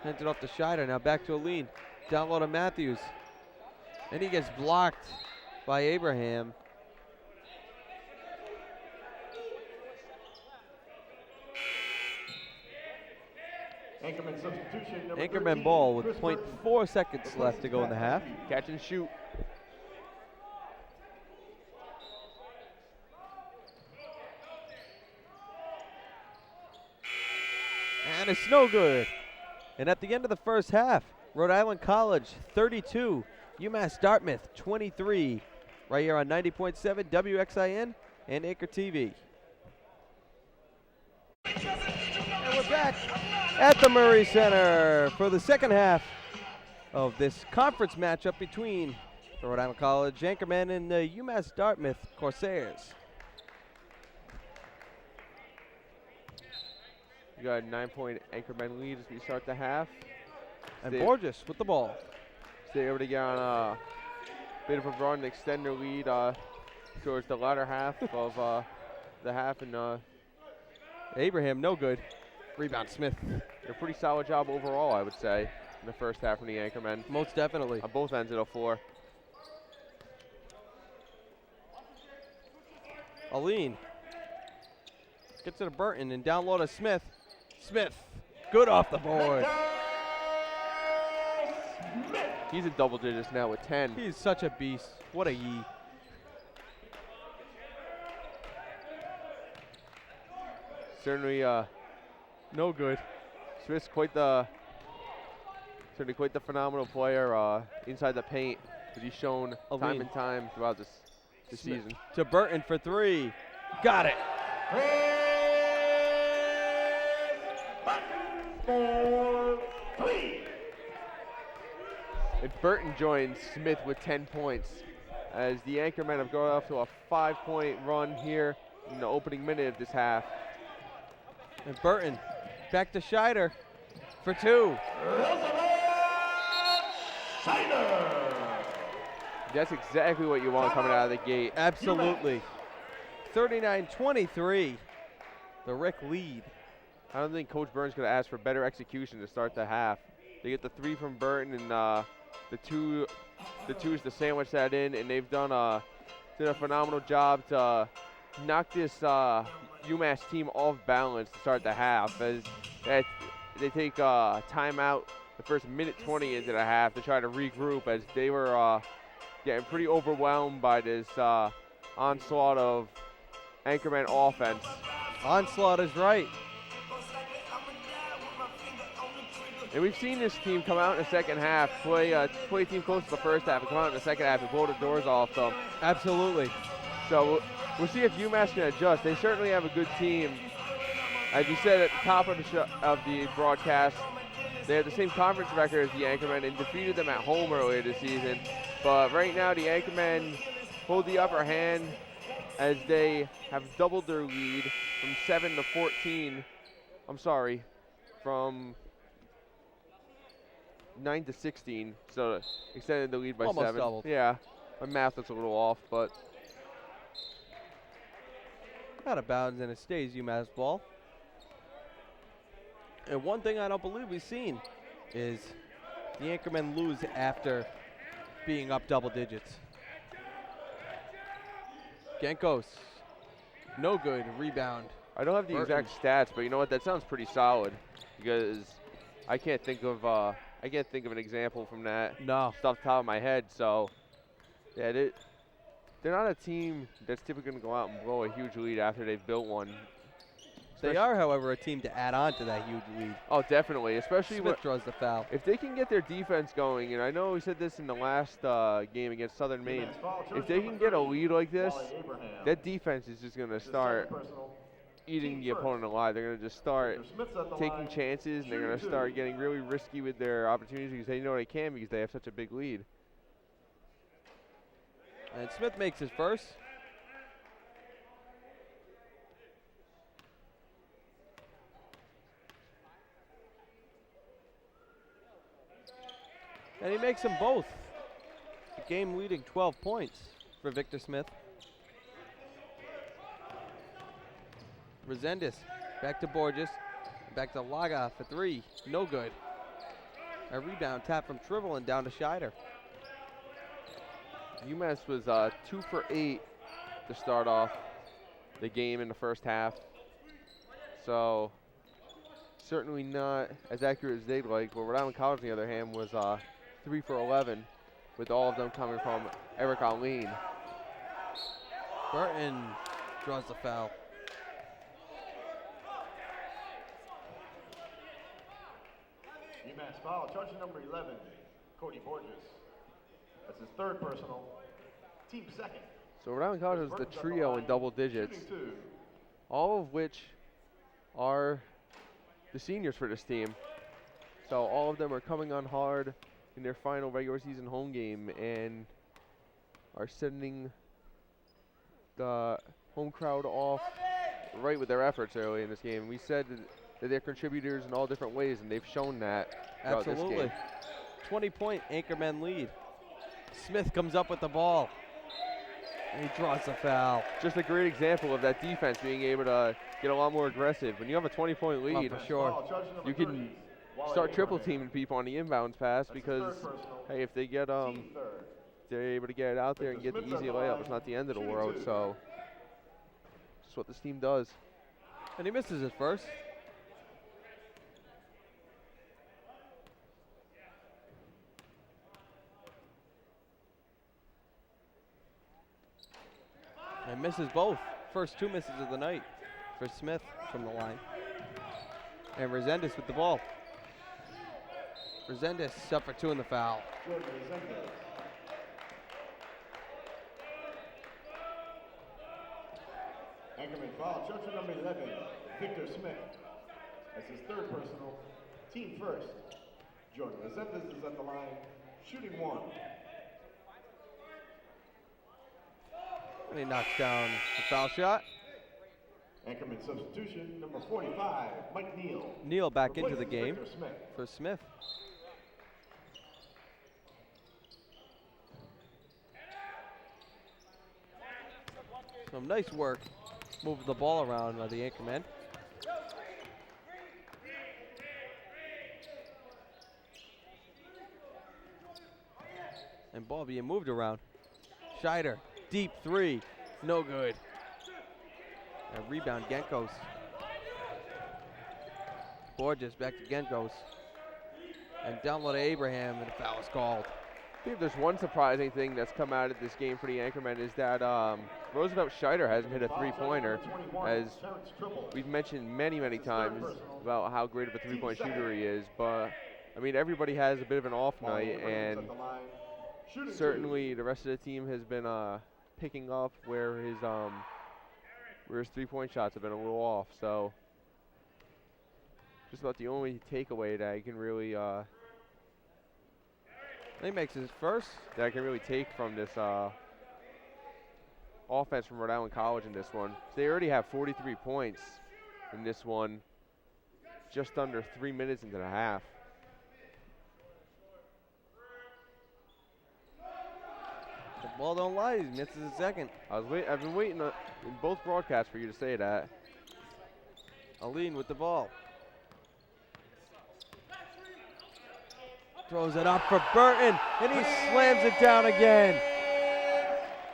Hands it off to Scheider. Now back to Aline. Down low to Matthews. And he gets blocked by Abraham. Anchorman substitution number Anchorman 13, ball with Chris Burton. 0.4 seconds left to go in the half. Catch and shoot. And it's no good. And at the end of the first half, Rhode Island College 32, UMass Dartmouth 23. Right here on 90.7 WXIN and Anchor TV. And we're back at the Murray Center for the second half of this conference matchup between the Rhode Island College Anchormen and the UMass Dartmouth Corsairs. We got a 9-point Anchormen lead as we start the half. And Borges with the ball. Stay able to get on a bit of a run and extend their lead towards the latter half of the half. And Abraham, no good. Rebound, Smith. a pretty solid job overall, I would say, in the first half from the Anchormen. Most definitely. On both ends of the floor. Aline gets it to Burton and down low to Smith. Smith, good off the board. He's in double digits now with 10. He's such a beast. What a yee. Certainly No good. Smith's certainly quite the phenomenal player inside the paint that he's shown time and time throughout this season. To Burton for 3. Got it. And Burton joins Smith with 10 points as the Anchormen have gone off to a 5-point run here in the opening minute of this half. And Burton back to Scheider for 2. That's exactly what you want coming out of the gate. Absolutely. 39-23. The RIC lead. I don't think Coach Burns could have asked for better execution to start the half. They get the 3 from Burton and the two is to sandwich that in, and they've did a phenomenal job to knock this UMass team off balance to start the half. As they take timeout the first minute 20 into the half to try to regroup, as they were getting pretty overwhelmed by this onslaught of Anchorman offense. Onslaught is right. And we've seen this team come out in the second half, play a team close to the first half, and come out in the second half and blow the doors off them. Absolutely. So we'll see if UMass can adjust. They certainly have a good team. As you said at the top of the broadcast, they have the same conference record as the Anchormen and defeated them at home earlier this season. But right now the Anchormen hold the upper hand as they have doubled their lead from 7 to 14. I'm sorry, from 9 to 16, so extended the lead by Almost 7. doubled. Yeah, my math is a little off, but Out of bounds, and it stays UMass ball. And one thing I don't believe we've seen is the Anchormen lose after being up double digits. Genkos, no good. Rebound. I don't have the Burton. exact stats, but you know what? That sounds pretty solid because I can't think of an example from that No. off the top of my head. So yeah, they're not a team that's typically going to go out and blow a huge lead after they've built one. They are, however, a team to add on to that huge lead. Oh, definitely, especially Smith draws the foul. if they can get their defense going, and I know we said this in the last game against Southern Maine, if they can get a lead like this, that defense is just going to start eating the opponent alive. They're going to just start taking chances, and they're going to start getting really risky with their opportunities because they know they can because they have such a big lead. And Smith makes his first. And he makes them both. The game leading 12 points for Victor Smith. Resendez back to Borges. Back to Laga for 3. No good. A rebound tap from Trivel and down to Scheider. UMass was 2 for 8 to start off the game in the first half. So certainly not as accurate as they'd like. But Rhode Island College, on the other hand, was 3 for 11, with all of them coming from Eric Aline. Burton draws the foul. UMass foul, charge number 11, Cody Borges. That's his third personal, team second. So Rhode Island College was the trio in double digits, all of which are the seniors for this team. So all of them are coming on hard in their final regular season home game and are sending the home crowd off right with their efforts early in this game. We said they're contributors in all different ways, and they've shown that throughout this Absolutely. game. 20-point Anchormen lead. Smith comes up with the ball. And he draws the foul. Just a great example of that defense being able to get a lot more aggressive. When you have a 20-point lead, For sure. you can start triple teaming people on the inbounds pass because, hey, if they get they're able to get it out there and get the easy layup, it's not the end of the world. So, that's what this team does. And he misses his first. And misses both. First 2 misses of the night for Smith from the line. And Resendez with the ball. Resendez up for 2 in the foul. Anchorman foul, charge number 11, Victor Smith. That's his 3rd personal, team first. Jordan Resendez is at the line, shooting 1. And he knocks down the foul shot. Anchorman substitution, number 45, Mike Neal. Neal back into the game Victor Smith. for Smith. Some nice work moving the ball around by the Anchormen. And ball being moved around. Scheider, deep 3, no good. And rebound, Genkos. Borges back to Genkos. And down low to Abraham, and the foul is called. I think if there's one surprising thing that's come out of this game for the Anchormen is that Roosevelt Scheider hasn't hit a 3-pointer, as we've mentioned many, many times about how great of a 3-point shooter he is. But, I mean, everybody has a bit of an off night, and certainly the rest of the team has been picking up where his 3-point shots have been a little off. So, just about the only takeaway that I can really He makes his first. that I can really take from this offense from Rhode Island College in this one. They already have 43 points in this one, just under 3 minutes into the half. The ball don't lie, he misses his second. I've been waiting in both broadcasts for you to say that. Aline with the ball. Throws it up for Burton, and he slams it down again.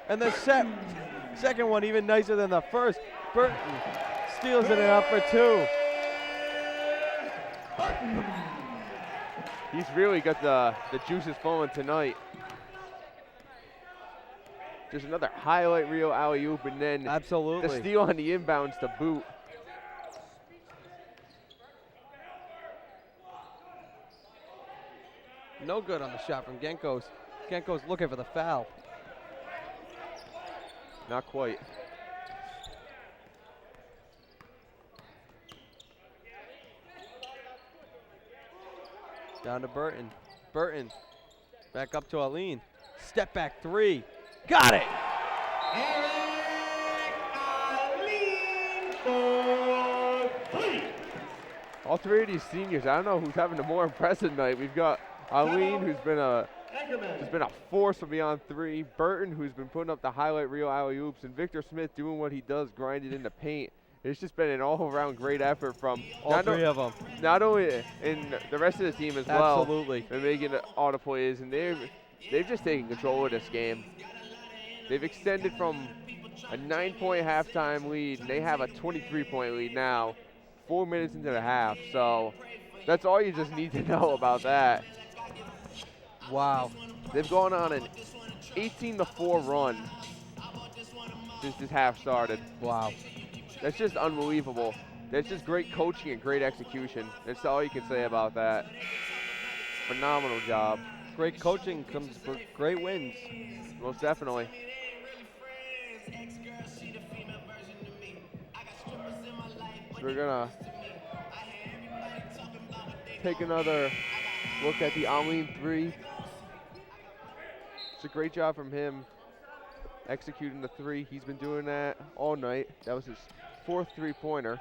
And the second one even nicer than the first. Burton steals it and up for 2. He's really got the juices flowing tonight. Just another highlight reel alley-oop, and then Absolutely. the steal on the inbounds to boot. No good on the shot from Genkos. Genkos looking for the foul. Not quite. Down to Burton. Burton back up to Aline. Step back 3. Got it! All 3 of these seniors, I don't know who's having a more impressive night. We've got Aline, who's been a force from beyond 3. Burton, who's been putting up the highlight reel alley-oops, and Victor Smith doing what he does, grinding in the paint. It's just been an all-around great effort from All 3 of them. not only in the rest of the team as well. Absolutely. They're making all the plays, and they've just taken control of this game. They've extended from a 9-point halftime lead, and they have a 23-point lead now, 4 minutes into the half. So that's all you just need to know about that. Wow. They've gone on an 18-4 run since this half started. Wow. That's just unbelievable. That's just great coaching and great execution. That's all you can say about that. Phenomenal job. Great coaching comes for great wins. Most definitely. So we're gonna take another look at the Aline 3. It's a great job from him executing the 3. He's been doing that all night. That was his 4th 3-pointer.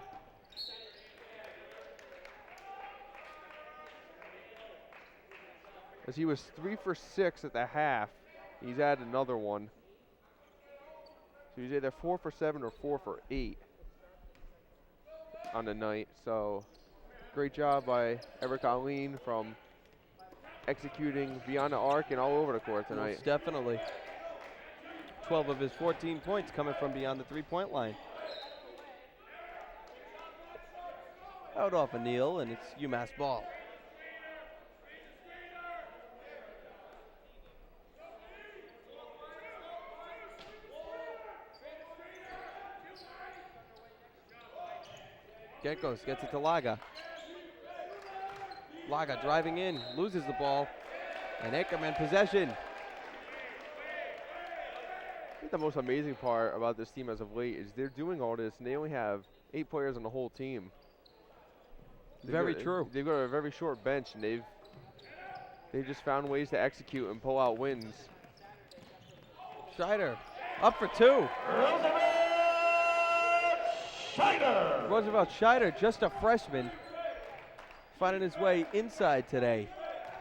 as he was 3 for 6 at the half. He's added another one. So he's either 4 for 7 or 4 for 8 on the night. So great job by Eric Aline from executing beyond the arc and all over the court tonight. Most definitely. 12 of his 14 points coming from beyond the three-point line. Out off a kneel, and it's UMass ball. Genkos gets it to Laga. Laga driving in, loses the ball, and Anchormen possession. I think the most amazing part about this team as of late is they're doing all this, and they only have 8 players on the whole team. Very true. They've got a very short bench, and they've just found ways to execute and pull out wins. Scheider up for 2. Roosevelt Scheider, just a freshman, finding his way inside today.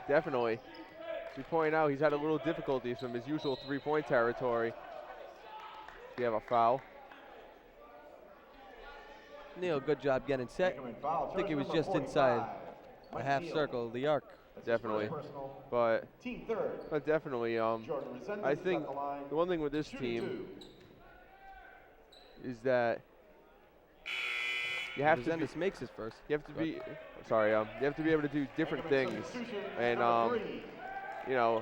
Definitely. As we point out, he's had a little difficulties from his usual three-point territory. We have a foul. Neil, good job getting set. I think he was just inside the half circle of the arc. Definitely. But definitely, I think the one thing with this team is that you have to be, makes his first. you have to be able to do different things. And you know,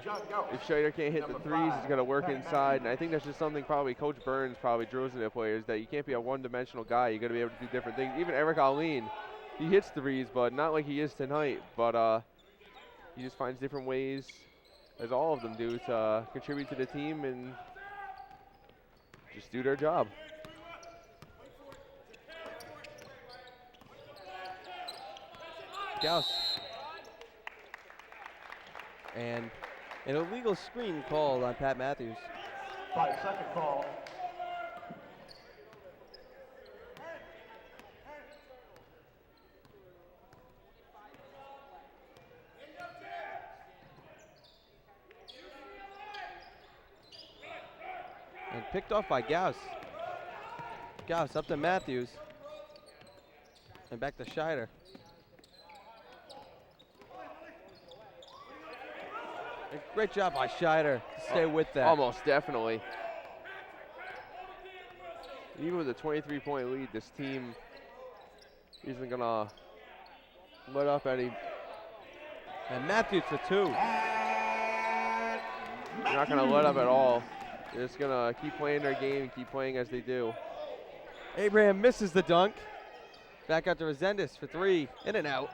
if Scheider can't hit the threes, he's got to work inside. And I think that's just something probably Coach Burns probably drills into players, that you can't be a one-dimensional guy. You got to be able to do different things. Even Eric Aline, he hits threes, but not like he is tonight. But he just finds different ways, as all of them do, to contribute to the team and just do their job. Gauss. And an illegal screen called on Pat Matthews. 5-second call. And picked off by Gauss. Gauss up to Matthews. And back to Scheider. Great job by Scheider to stay with that. Almost definitely. Even with a 23-point lead, this team isn't going to let up any. And Matthews for 2. They're not going to let up at all. They're just going to keep playing their game and keep playing as they do. Abraham misses the dunk. Back out to Resendez for 3. In and out.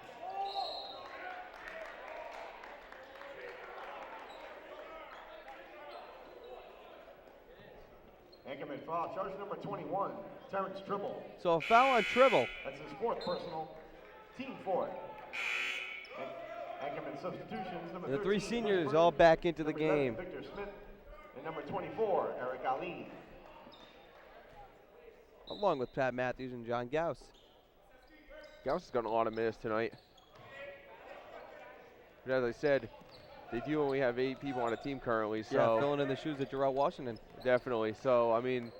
Anchorman foul, charge number 21, Terrence Tribble. So a foul on Tribble. That's his 4th personal, team 4th. Anchorman substitutions, number The 13, 3 seniors Wes all Burton, back into the number 11, game. Victor Smith, and number 24, Eric Aline. Along with Pat Matthews and John Gauss. Gauss has gotten a lot of minutes tonight. But as I said, they do only have 8 people on a team currently, so Yeah, filling in the shoes of Jarrell Washington. definitely. So I mean,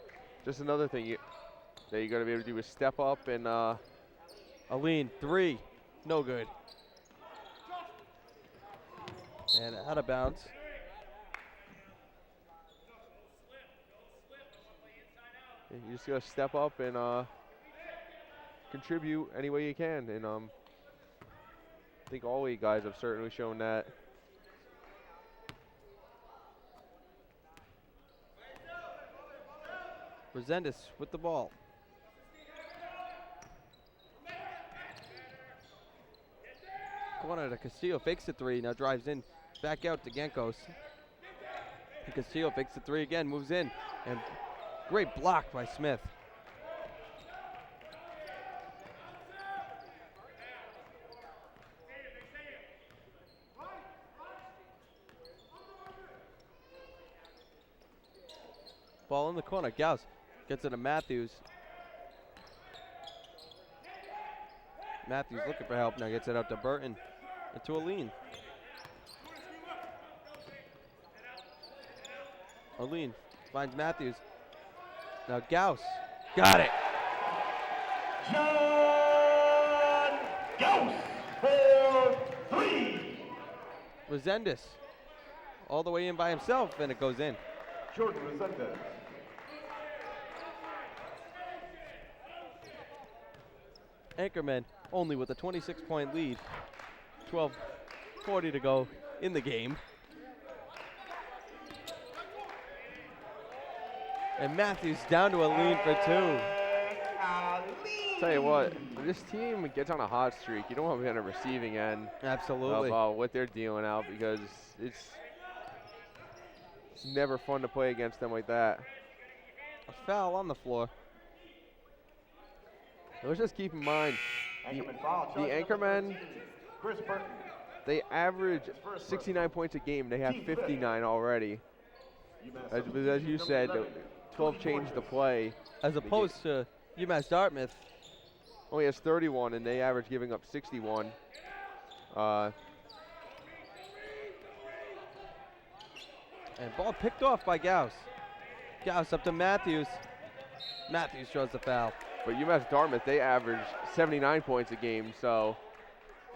just another thing that you got to be able to do is step up and. Aline 3, no good. And out of bounds. You just got to step up and contribute any way you can. And I think all 8 guys have certainly shown that. Resendez with the ball. Corner to Castillo, fakes the 3, now drives in, back out to Genkos. And Castillo fakes the 3 again, moves in, and great block by Smith. Ball in the corner, Gauss gets it to Matthews. Matthews looking for help, now gets it out to Burton and to Aline. Arlene finds Matthews. Now Gauss. Got it. John Gauss for 3. Resendez. All the way in by himself, and it goes in. Jordan Resendez. Anchormen only with a 26-point lead. 12:40 to go in the game. And Matthews down to a lean for 2. Tell you what, when this team gets on a hot streak, you don't want to be on the receiving end Absolutely. of what they're dealing out, because it's never fun to play against them like that. A foul on the floor. Let's just keep in mind, Anchorman foul. the Anchormen, Chris Burton. they average 69 points a game. They have 59 already. As you said, 12 changed the play. As opposed to UMass Dartmouth. Only has 31, and they average giving up 61. And ball picked off by Gauss. Gauss up to Matthews. Matthews draws the foul. But UMass Dartmouth, they average 79 points a game. So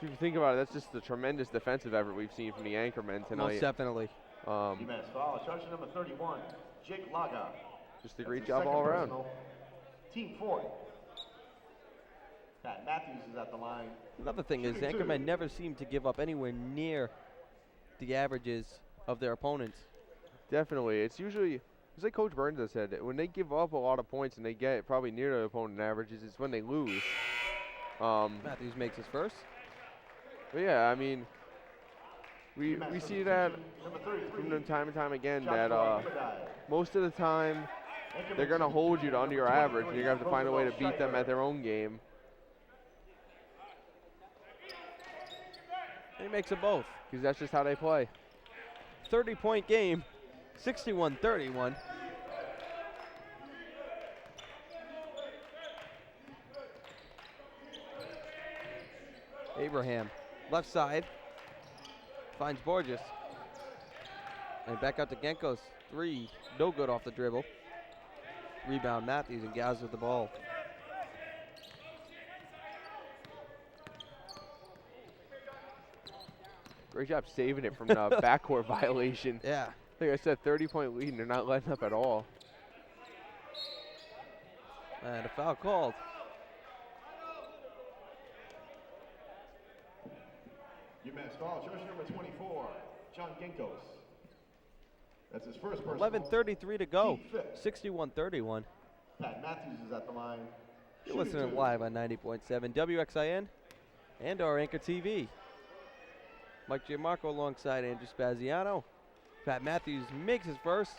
if you think about it, that's just the tremendous defensive effort we've seen from the Anchormen tonight. Most definitely. UMass foul. Charge number 31, Jake Laga. Just a great job all around. Team 40. Pat Matthews is at the line. Another thing is Anchormen never seem to give up anywhere near the averages of their opponents. Definitely. It's usually, it's like Coach Burns has said, when they give up a lot of points and they get probably near their opponent averages, it's when they lose. Matthews makes his first. But yeah, I mean, we see that from time and time again, that most of the time they're going to hold you to under your average, and you're going to have to find a way to beat them at their own game. He makes them both. Because that's just how they play. 30-point game, 61-31. Abraham, left side, finds Borges. And back out to Genkos, 3, no good off the dribble. Rebound Matthews, and Gauss with the ball. Great job saving it from the backcourt violation. Yeah. Like I said, 30-point lead, and they're not letting up at all. And a foul called. UMass foul. Charge number 24, John Genkos. That's his first personal. 11:33 to go. 61-31. Pat Matthews is at the line. You're listening live on 90.7 WXIN and our Anchor TV. Mike Gianmarco alongside Andrew Spaziano. Pat Matthews makes his first.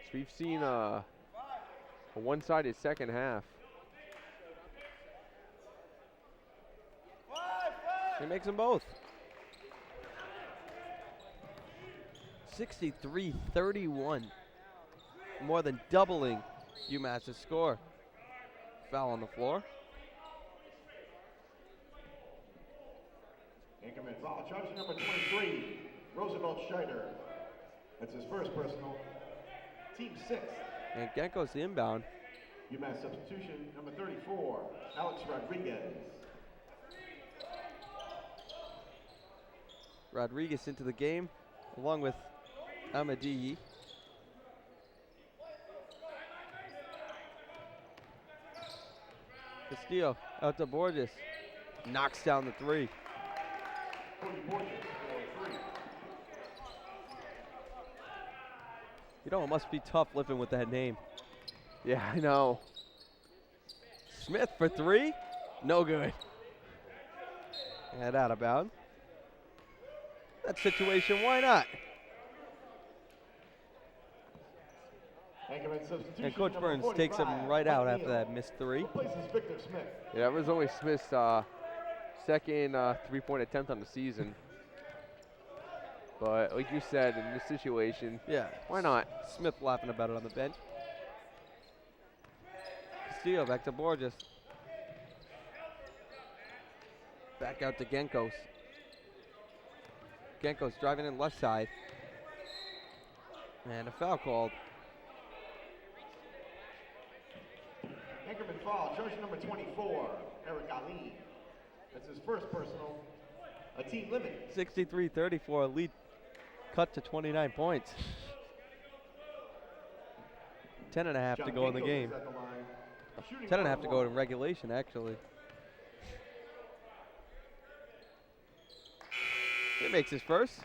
So we've seen a one-sided second half. He makes them both. 63-31. More than doubling UMass's score. Foul on the floor. Anchorman foul. Charge number 23, Roosevelt Schneider. That's his first personal. Team 6. And Genko's the inbound. UMass substitution number 34, Alex Rodriguez. Rodriguez into the game, along with Amadiyi. Castillo out to Borges. Knocks down the 3. You know, it must be tough living with that name. Yeah, I know. Smith for 3. No good. And out of bounds. That situation, why not? And Coach Burns takes him right out after that missed 3. Yeah, that was only Smith's second three-point attempt on the season. But like you said, in this situation, yeah, why not? Smith laughing about it on the bench. Castillo back to Borges. Back out to Genkos. Genkos driving in left side. And a foul called. Anchorman foul, charge number 24, Eric Ali. That's his first personal, a team limit. 63-34, lead cut to 29 points. 10.5 to go in the game. 10.5 to go in regulation, actually. He makes his first.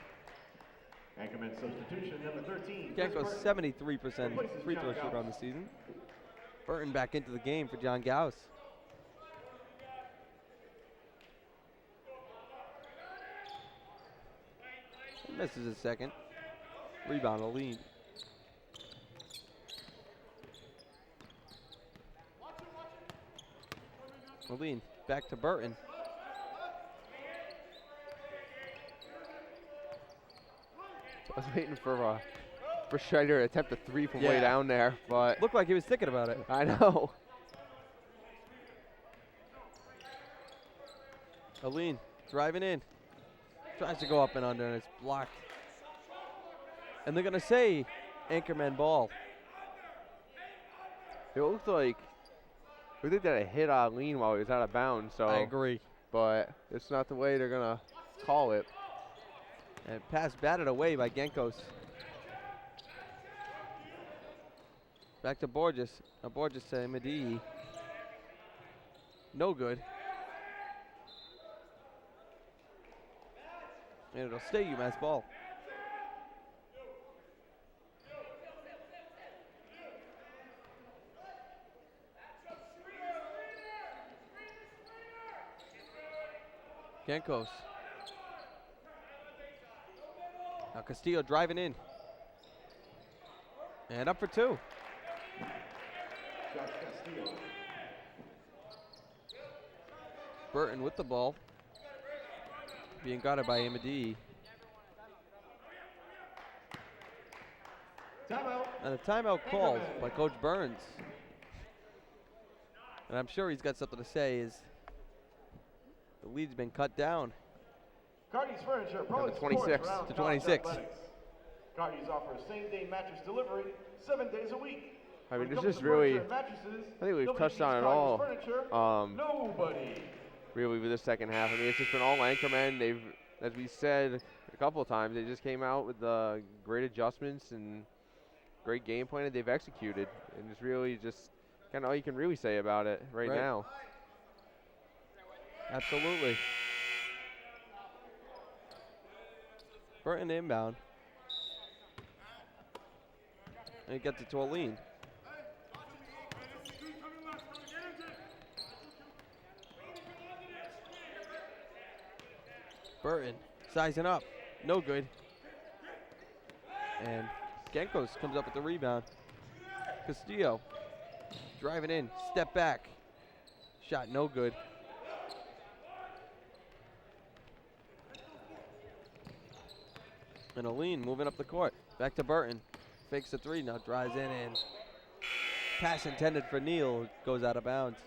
Anchorman substitution, number 13. Genko's 73% free throw shooter on the season. Burton back into the game for John Gauss. Misses his second. Rebound, a lead. Moline back to Burton. I was waiting for Schrader to attempt a three from way down there, but Looked like he was thinking about it. I know. Aline driving in. Tries to go up and under, and it's blocked. And they're going to say Anchorman ball. It looked like that hit Lean while he was out of bounds. So I agree. But it's not the way they're going to call it. And pass batted away by Genkos. Back to Borges. Borges to Medii. No good. And it'll stay UMass ball. Genkos. Now Castillo driving in. And up for two. Josh Castillo. Burton with the ball. Being guarded by Amadi. Timeout. And a timeout called by Coach Burns. And I'm sure he's got something to say as the lead's been cut down. Cardi's Furniture, Number Pro 26 to 26. Cardi's offers same-day mattress delivery 7 days a week. I mean, When it this comes is to really, furniture and mattresses, I think we've nobody touched on beats it all. Cardi's Furniture. Nobody. Really with the second half. I mean, it's just been all Anchormen. They've, as we said a couple of times, they just came out with great adjustments and great game plan that they've executed. And it's really just kind of all you can really say about it right now. Absolutely. Burton inbound. And he gets it to Aline. Burton sizing up. No good. And Genkos comes up with the rebound. Castillo driving in. Step back. Shot no good. And Aline moving up the court. Back to Burton. Fakes the three, now drives in and pass intended for Neal goes out of bounds.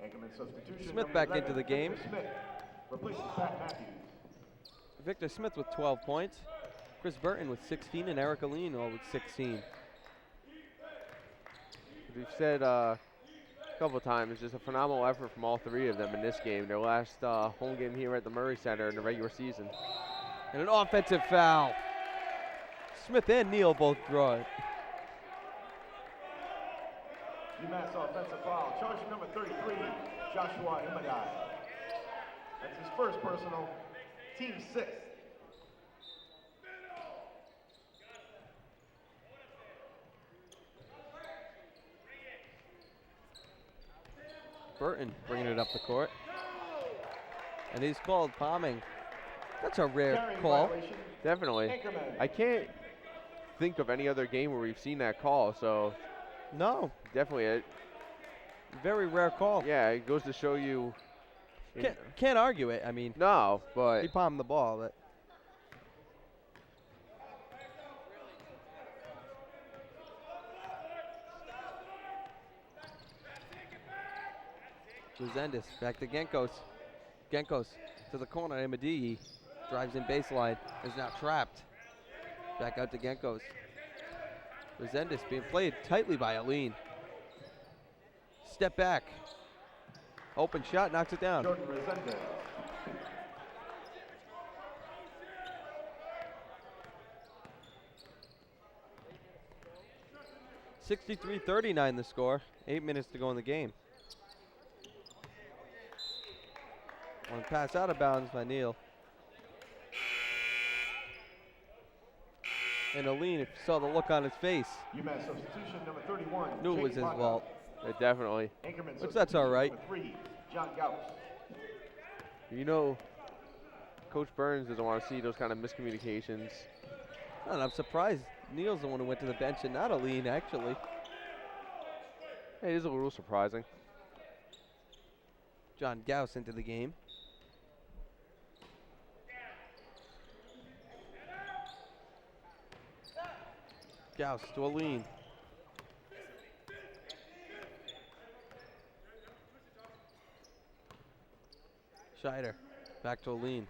Anchorman substitution. Smith number back 11, into the game. Victor Smith replaces Pat Matthews. Victor Smith with 12 points. Chris Burton with 16 and Eric Aline all with 16. We've said a couple of times, just a phenomenal effort from all three of them in this game. Their last home game here at the Murray Center in the regular season. And an offensive foul. Smith and Neal both draw it. UMass offensive foul. Charge number 33, Joshua Imadai. That's his first personal, team 6th. Burton bringing it up the court. And he's called palming. That's a rare Carrying call. violation. Definitely. Anchorman. I can't think of any other game where we've seen that call, so No, definitely it. very rare call. Yeah, it goes to show you. Can't argue it. I mean, No, but he palmed the ball. But Luzendis back to Genkos. Genkos to the corner. Amadi Drives in baseline. Is now trapped. Back out to Genkos. Resendez being played tightly by Aline. Step back. Open shot, knocks it down. Jordan Resendez. (63-39) the score. 8 minutes to go in the game. One pass out of bounds by Neal. And Aline, if you saw the look on his face, UMass substitution number 31. knew it was his fault. Yeah, definitely. Anchormen Which that's all right. number 3, John Gauss. You know, Coach Burns doesn't want to see those kind of miscommunications. And I'm surprised Neal's the one who went to the bench and not Aline, actually. Hey, it is a little surprising. John Gauss into the game. Gauss to Aline. Scheider back to Aline.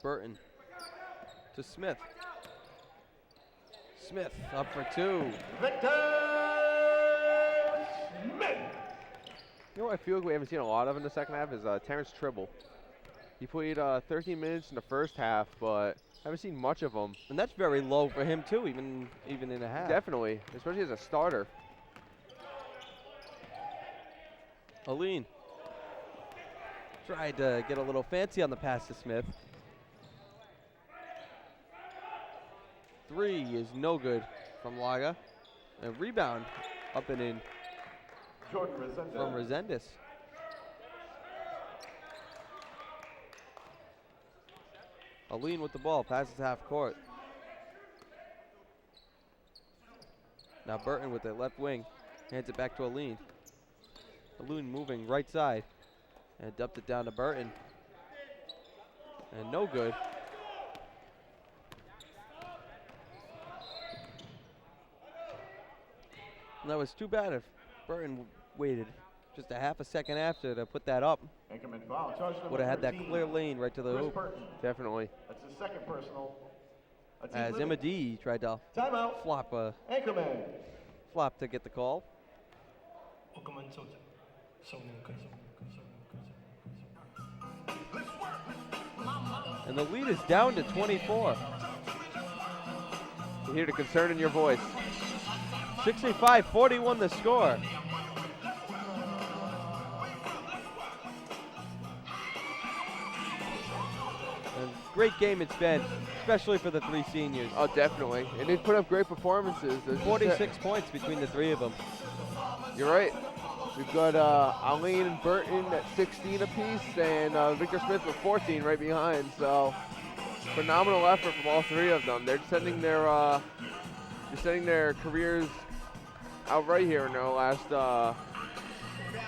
Burton to Smith. Smith up for two. Victor Smith. You know what I feel like we haven't seen a lot of in the second half is Terrence Tribble. He played 13 minutes in the first half, but haven't seen much of him. And that's very low for him too, even in a half. Definitely, especially as a starter. Aline tried to get a little fancy on the pass to Smith. Three is no good from Laga. A rebound up and in Jordan Resendez. from Resendez. Aline with the ball, passes half court. Now Burton with the left wing, hands it back to Aline. Aline moving right side, and dumped it down to Burton. And no good. And that was too bad if Burton waited just a half a second after to put that up. Anchorman foul. Charge number Would have had that 13, clear lane right to the Chris hoop. Burton. Definitely. That's his second personal. A team As limit. Imadi tried to Timeout. flop to get the call. And the lead is down to 24. You hear the concern in your voice. 65-41 the score. And great game it's been, especially for the three seniors. Oh, definitely. And they've put up great performances. 46 points between the three of them. You're right. We've got Aline and Burton at 16 apiece, and Victor Smith with 14 right behind. So phenomenal effort from all three of them. They're sending their careers out right here in their last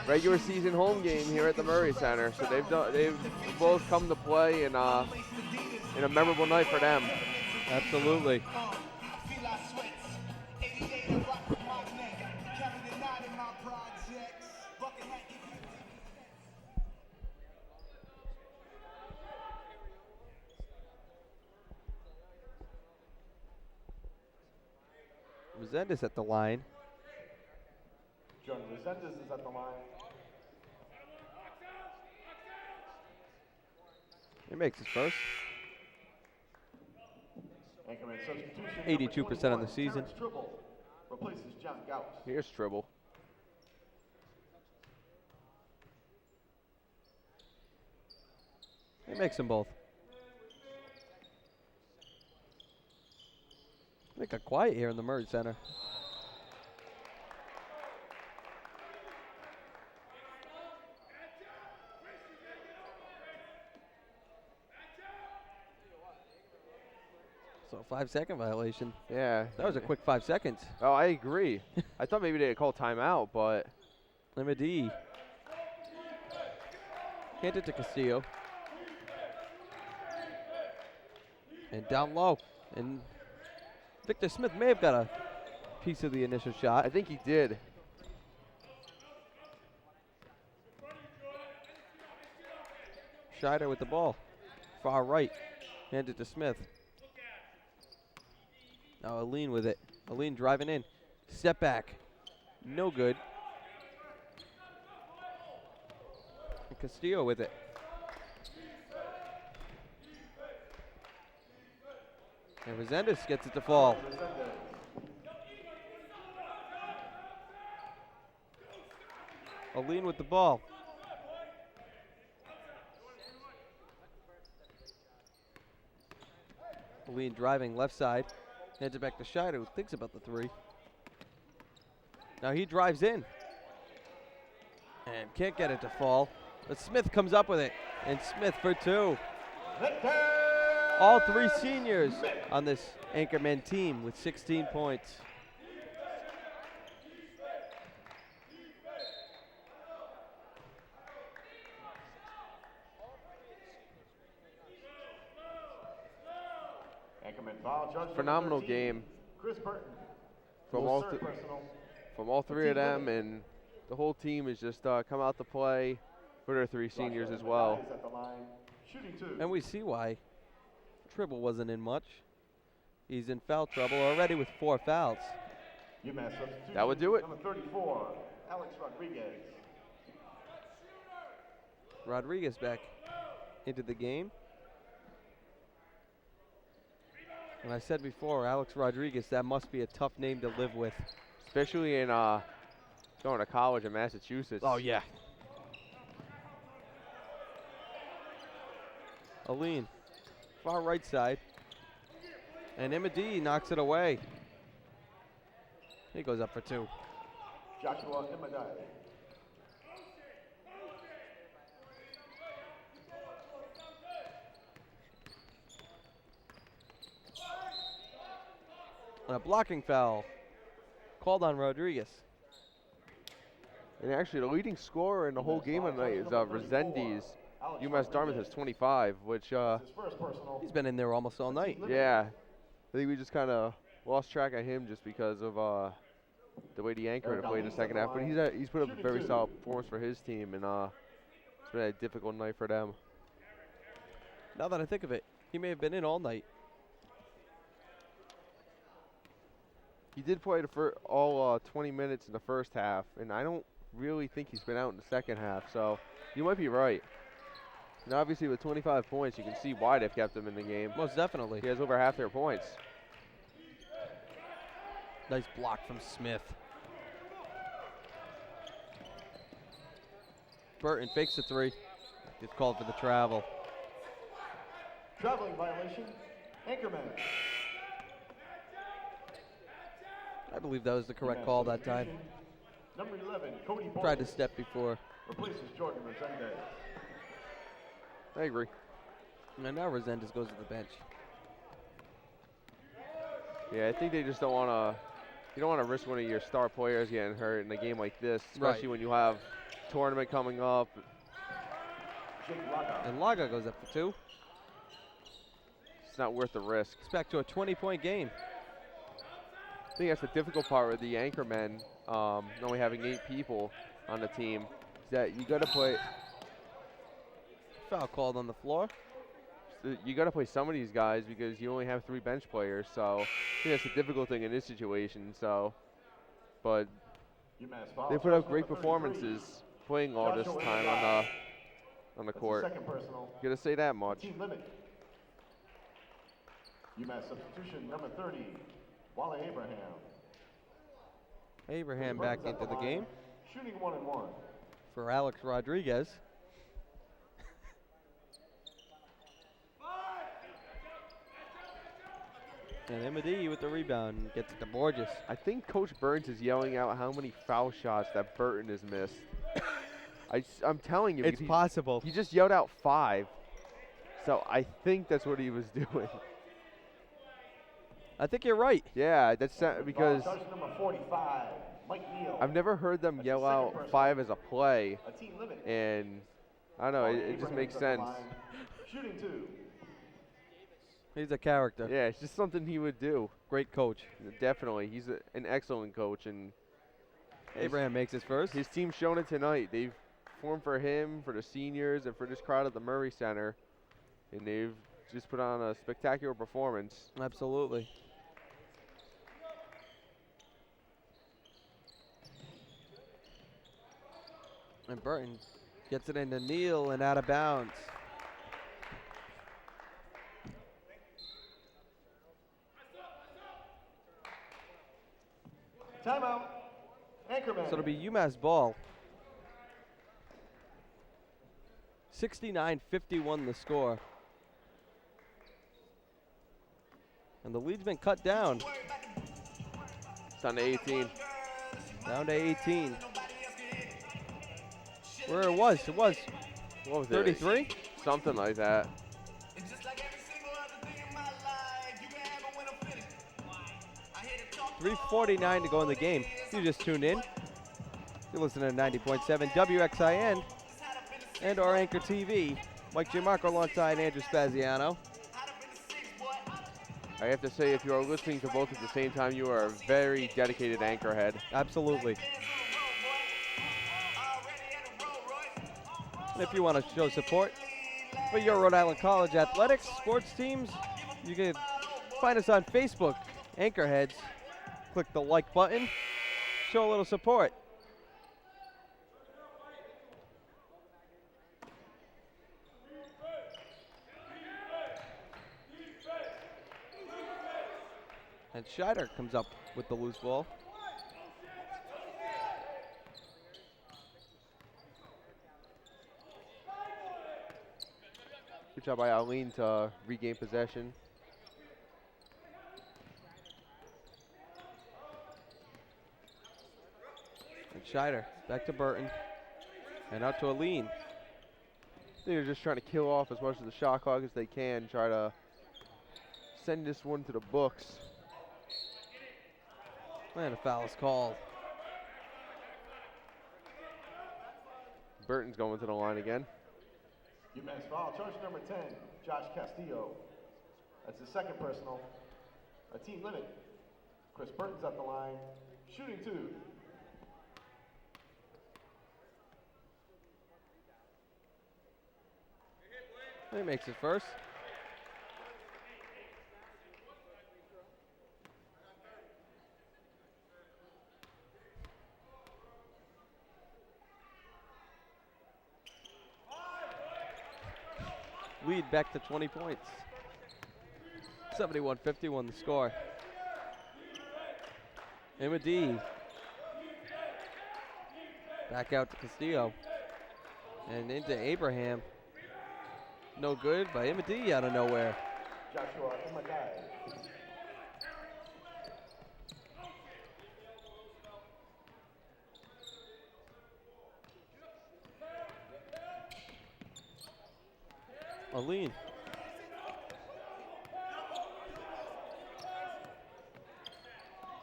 regular season home game here at the Murray Center. So they've both come to play in a memorable night for them. Absolutely. Resendez at the line. Jordan Resendez is at the line. He makes his first. Anchorman substitution. 82% on the season. Terrence Tribble replaces John Gauss. Here's Tribble. He makes them both. It got quiet here in the Murray Center. So 5-second violation. Yeah. That was a quick 5 seconds. Oh, I agree. I thought maybe they'd call timeout, but Imadi. Hand it to Castillo. And down low. And Victor Smith may have got a piece of the initial shot. I think he did. Scheider with the ball. Far right. Handed to Smith. Now Aline with it. Aline driving in. Step back. No good. And Castillo with it. And Resendez gets it to fall. Aline with the ball. Aline driving left side. Hands it back to Scheider, who thinks about the three. Now he drives in. And can't get it to fall. But Smith comes up with it. And Smith for two. All three seniors on this Anchormen team with 16 points. Phenomenal game Chris Burton. from all three of them, and the whole team has just come out to play for their three seniors as well. And we see why. Tribble wasn't in much. He's in foul trouble already with 4 fouls. UMass substitution. That would do it. Number 34, Alex Rodriguez. Rodriguez back into the game. And I said before, Alex Rodriguez, that must be a tough name to live with. Especially in going to college in Massachusetts. Oh, yeah. Aline, far right side. And Imadi knocks it away. He goes up for 2. Joshua Imadai. And a blocking foul called on Rodriguez. And actually, the leading scorer in the whole game tonight is Resendez. UMass Dartmouth has 25, which, he's been in there almost all night. yeah, I think we just kind of lost track of him just because of the way the Anchormen played in the second half. But he's put up a very solid performance for his team, and it's been a difficult night for them. Now that I think of it, he may have been in all night. He did play all 20 minutes in the first half, and I don't really think he's been out in the second half, so you might be right. And obviously with 25 points, you can see why they've kept him in the game. Most definitely. He has over half their points. Nice block from Smith. Burton fakes the 3. Gets called for the travel. Traveling violation, Anchormen. I believe that was the correct call that time. Number 11, Cody Bowles. Tried to step before. Replaces Jordan Resendez. I agree. And now Resendez goes to the bench. Yeah, I think they just don't want to. You don't want to risk one of your star players getting hurt in a game like this, especially when you have tournament coming up. And Laga goes up for 2. It's not worth the risk. It's back to a 20-point game. I think that's the difficult part with the Anchormen, only having 8 people on the team, is that you got to play. Foul called on the floor. You got to play some of these guys because you only have 3 bench players. So I think that's the difficult thing in this situation. So, but they put up great performances playing all this time on the court. Got to say that much. UMass substitution number 30, Wale Abraham. Abraham back into the game. Shooting 1-and-1. For Alex Rodriguez. And Imadi with the rebound gets it to Borges. I think Coach Burns is yelling out how many foul shots that Burton has missed. I'm telling you. It's possible. He just yelled out 5. So I think that's what he was doing. I think you're right. Yeah, that's because Judge number 45, Mike Neal. I've never heard them yell out 5 as a play. A team limit. And I don't know, it just makes sense. Shooting 2. He's a character. Yeah, it's just something he would do. Great coach. Definitely. He's an excellent coach, and Abraham makes his first. His team's shown it tonight. They've performed for him, for the seniors, and for this crowd at the Murray Center. And they've just put on a spectacular performance. Absolutely. And Burton gets it into Neal and out of bounds. Timeout. Anchormen. So it'll be UMass ball. 69-51 the score. And the lead's been cut down. It's down to 18. Down to 18. Where it was What was 33? it? Something like that. 3:49 to go in the game. You just tuned in. You're listening to 90.7 WXIN and our Anchor TV. Mike Gianmarco alongside Andrew Spaziano. I have to say, if you are listening to both at the same time, you are a very dedicated anchorhead. Absolutely. And if you want to show support for your Rhode Island College athletics, sports teams, you can find us on Facebook, Anchorheads. Click the like button, show a little support. And Scheider comes up with the loose ball. Good job by Aline to regain possession. And Scheider back to Burton. And out to Aline. They're just trying to kill off as much of the shot clock as they can, try to send this one to the books. And a foul is called. Burton's going to the line again. UMass foul, charge number 10, Josh Castillo. That's his second personal. A team limit. Chris Burton's at the line, shooting 2. He makes it first. Lead back to 20 points. 71-51 the score. Imadi. Back out to Castillo. And into Abraham. No good by Imadi out of nowhere. Joshua Imadai. Aline.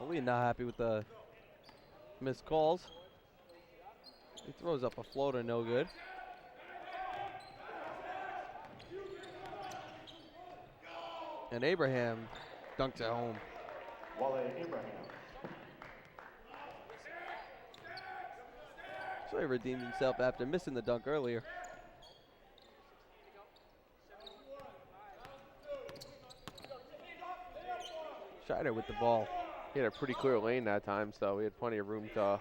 Aline not happy with the missed calls. He throws up a floater, no good. And Abraham dunks at home. Wale Abraham. So he redeemed himself after missing the dunk earlier. Scheider with the ball. He had a pretty clear lane that time, so we had plenty of room to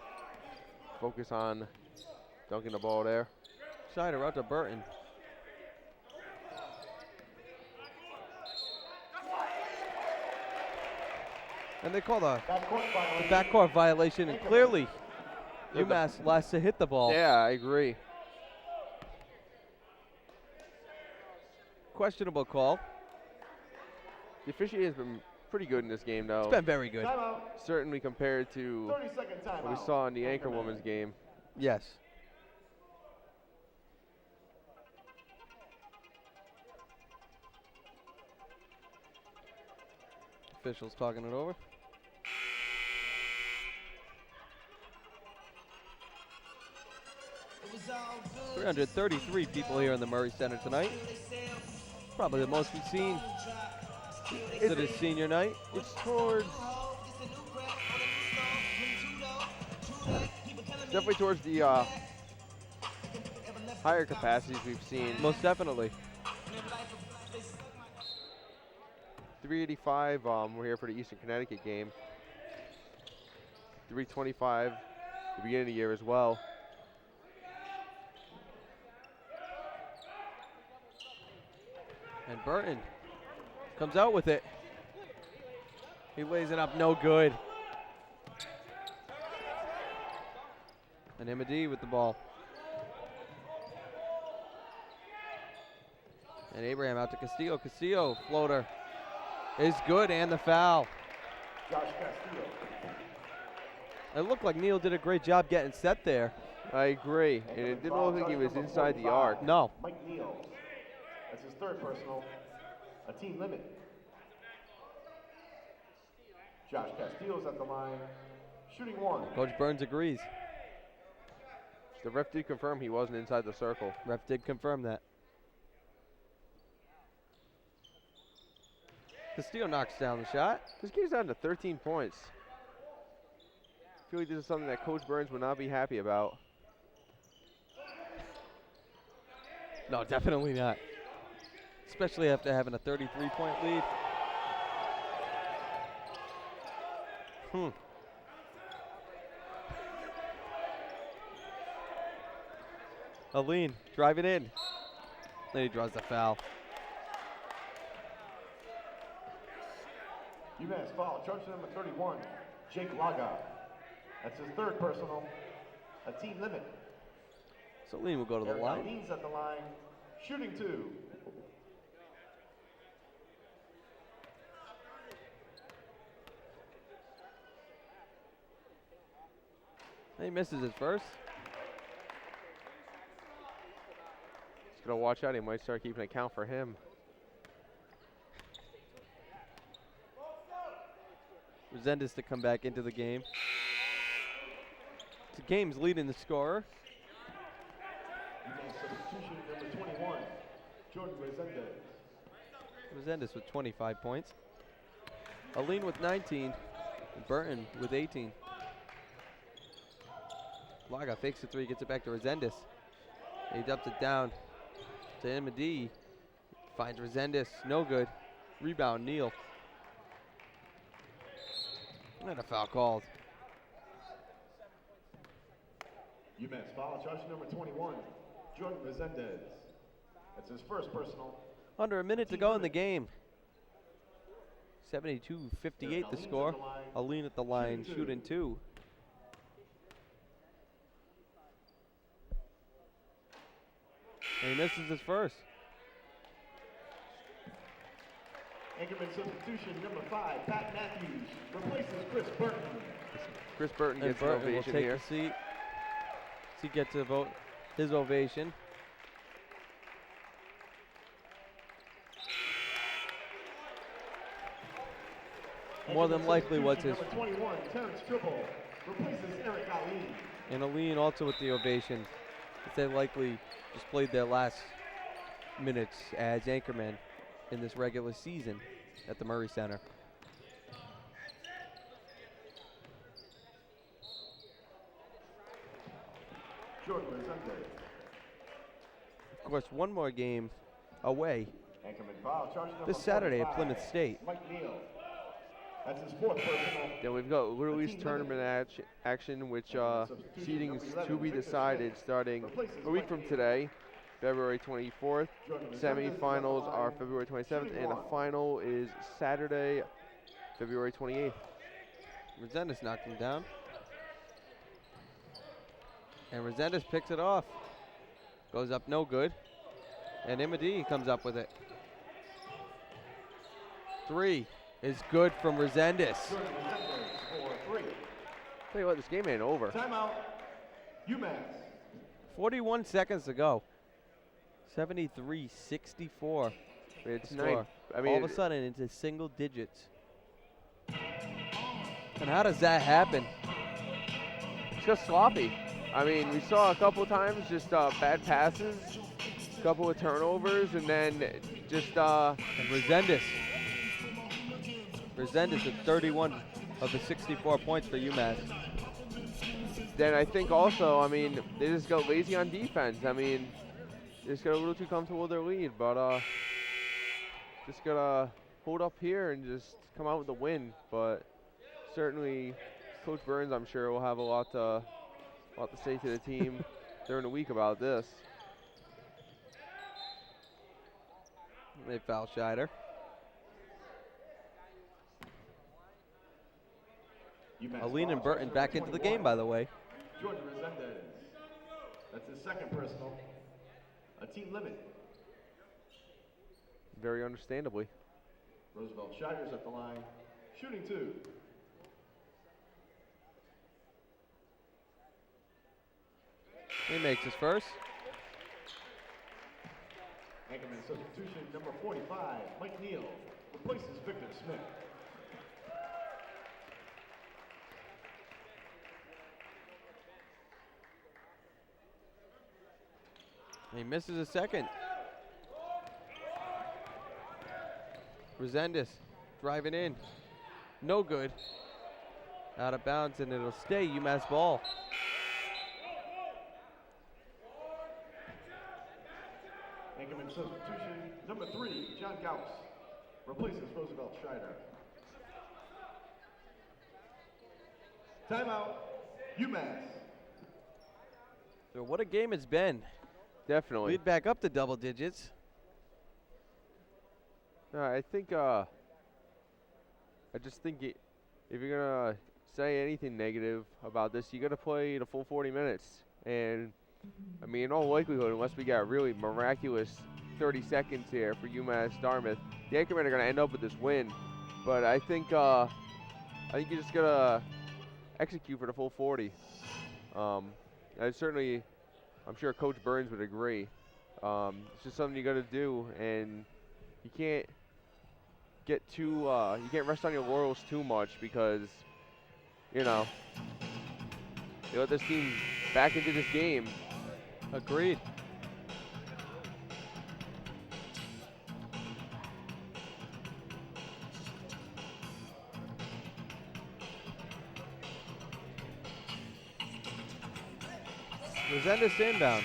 focus on dunking the ball there. Scheider out to Burton. And they call the backcourt violation, and clearly UMass last to hit the ball. Yeah, I agree. Questionable call. The officiating has been pretty good in this game, though. It's been very good. Timeout. Certainly compared to 30-second timeout. what we saw in the Anchorwomen's game. Yes. Officials talking it over. It 333 people here in the Murray Center tonight. Probably the most we've seen to this senior night. It's towards, definitely towards the higher capacities we've seen. Most definitely. 385, we're here for the Eastern Connecticut game. 325, the beginning of the year as well. And Burton comes out with it. He lays it up, no good. And Imadi with the ball. And Abraham out to Castillo. Castillo, floater is good, and the foul. Josh Castillo. It looked like Neal did a great job getting set there. I agree, and it didn't look like he was inside the arc. No. Mike Neal. That's his third personal. A team limit. Josh Castillo's at the line. Shooting one. Coach Burns agrees. The ref did confirm he wasn't inside the circle. Ref did confirm that. Castillo knocks down the shot. This game's down to 13 points. I feel like this is something that Coach Burns would not be happy about. No, definitely not. Especially after having a 33-point lead. Aline, drive it in. Then he draws the foul. UMass foul. Charge number 31. Jake Laga. That's his third personal. A team limit. So Aline will go to the Eric line. Aline's at the line. Shooting two. He misses his first. He's gonna watch out. He might start keeping account for him. Resendez to come back into the game. The game's leading the scorer. UMass substitution number 21. Jordan Resendez. Resendez with 25 points. Aline with 19. And Burton with 18. Laga fakes the three, gets it back to Resendez. He dumps it down to Imadi. Finds Resendez, no good. Rebound, Neal. And a foul called. UMass foul. Charge number 21. Jordan Resendez. That's his first personal. Under a minute to go in the game. 72-58 the score. Aline at the line, shooting two. And he misses his first. Anchorman substitution number 5. Pat Matthews replaces Chris Burton. Chris Burton And gets an Burton will ovation take here. a seat. He gets a vote, his ovation. More than likely was his. Number 21, Terrence Tribble replaces Eric Ali. And Aline also with the ovation. They likely just played their last minutes as Anchormen in this regular season at the Murray Center. Jordan Resendez. Of course, one more game away Anchorman foul. Charge number this Saturday at 45, Plymouth State. Mike Neal. That's his fourth personal. Then we've got Little East tournament action, which seedings to be decided starting a week from today, February 24th. Semifinals are February 27th, and the final is Saturday, February 28th. Resendez knocked him down. And Resendez picks it off. Goes up no good. And Imadi comes up with it. Three is good from Resendez. Jordan Resendez for 3. Tell you what, this game ain't over. Timeout. UMass. 41 seconds to go. 73-64. It's the nice. score. I mean, All of a sudden into single digits. And how does that happen? it's just sloppy. I mean, we saw a couple times just bad passes, a couple of turnovers, and then just And Resendez. Resendez with 31 of the 64 points for UMass. then I think also, I mean, they just got lazy on defense. I mean, just got a little too comfortable with their lead, but just gotta hold up here and just come out with the win. But certainly, Coach Burns, I'm sure, will have a lot to say to the team during the week about this. They foul Scheider. Aline and Burton back into the game, by the way. George Resendez. That's his second personal. A team limit. Very understandably. Roosevelt Scheider's at the line. Shooting 2. He makes his first. Anchorman substitution number 45, Mike Neal, replaces Victor Smith. He misses a second. Resendez driving in. No good. Out of bounds, and it'll stay UMass ball. Anchorman substitution number 3, John Gauss, replaces Roosevelt Scheider. Timeout, UMass. So what a game it's been. Definitely. Lead back up to double digits. I think I just think if you're gonna say anything negative about this, you gotta play the full 40 minutes. And I mean, in all likelihood, unless we got really miraculous 30 seconds here for UMass Dartmouth, the Anchormen are gonna end up with this win. But I think you just gotta execute for the full 40. I'm sure Coach Burns would agree. It's just something you got to do, and you can't get too. You can't rest on your laurels too much because, you let this team back into this game. Agreed. Resendez inbound.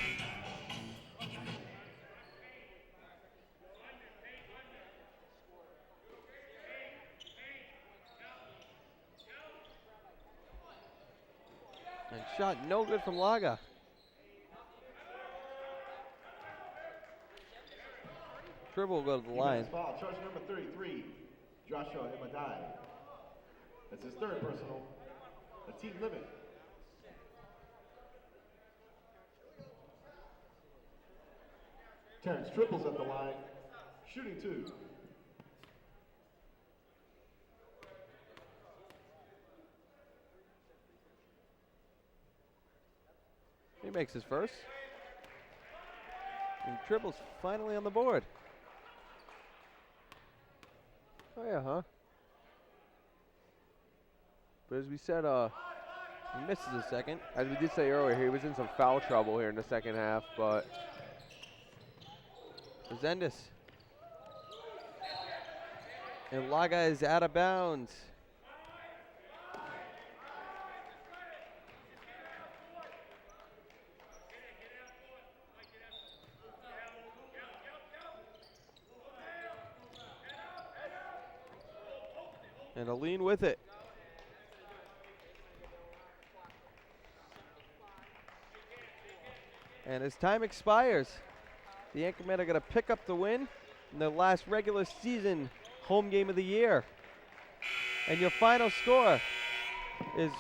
And shot no good from Laga. Tribble will go to the line. Foul, charge number 33, Joshua Imadai. That's his third personal. A team limit. Terrence Triples at the line, shooting 2. He makes his first. And Triple's finally on the board. Oh yeah, huh? But as we said, He misses a second. as we did say earlier, he was in some foul trouble here in the second half, but Resendez. And Laga is out of bounds. And Aline with it. And as time expires, the Anchormen are going to pick up the win in their last regular season home game of the year. And your final score is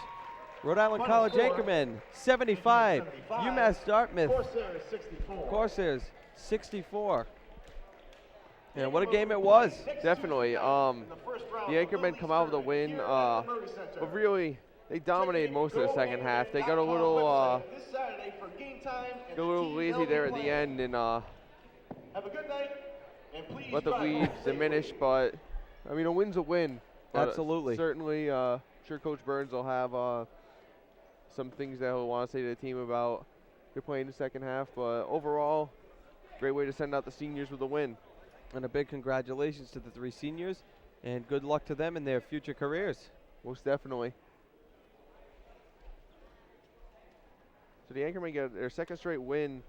Rhode Island Final College score, Anchormen 75, 75, UMass Dartmouth Corsairs 64. Corsairs 64. And what a game it was. definitely. The Anchormen come out with a win. But really, they dominated most of the second half. They got a little lazy there at the end and Have a good night, and please let the drive lead home safely. diminish. But I mean, a win's a win. But, Absolutely. Certainly, sure Coach Burns will have some things that he'll want to say to the team about good play in the second half. But overall, great way to send out the seniors with a win. And a big congratulations to the 3 seniors. And good luck to them in their future careers. Most definitely. So the Anchormen get their second straight win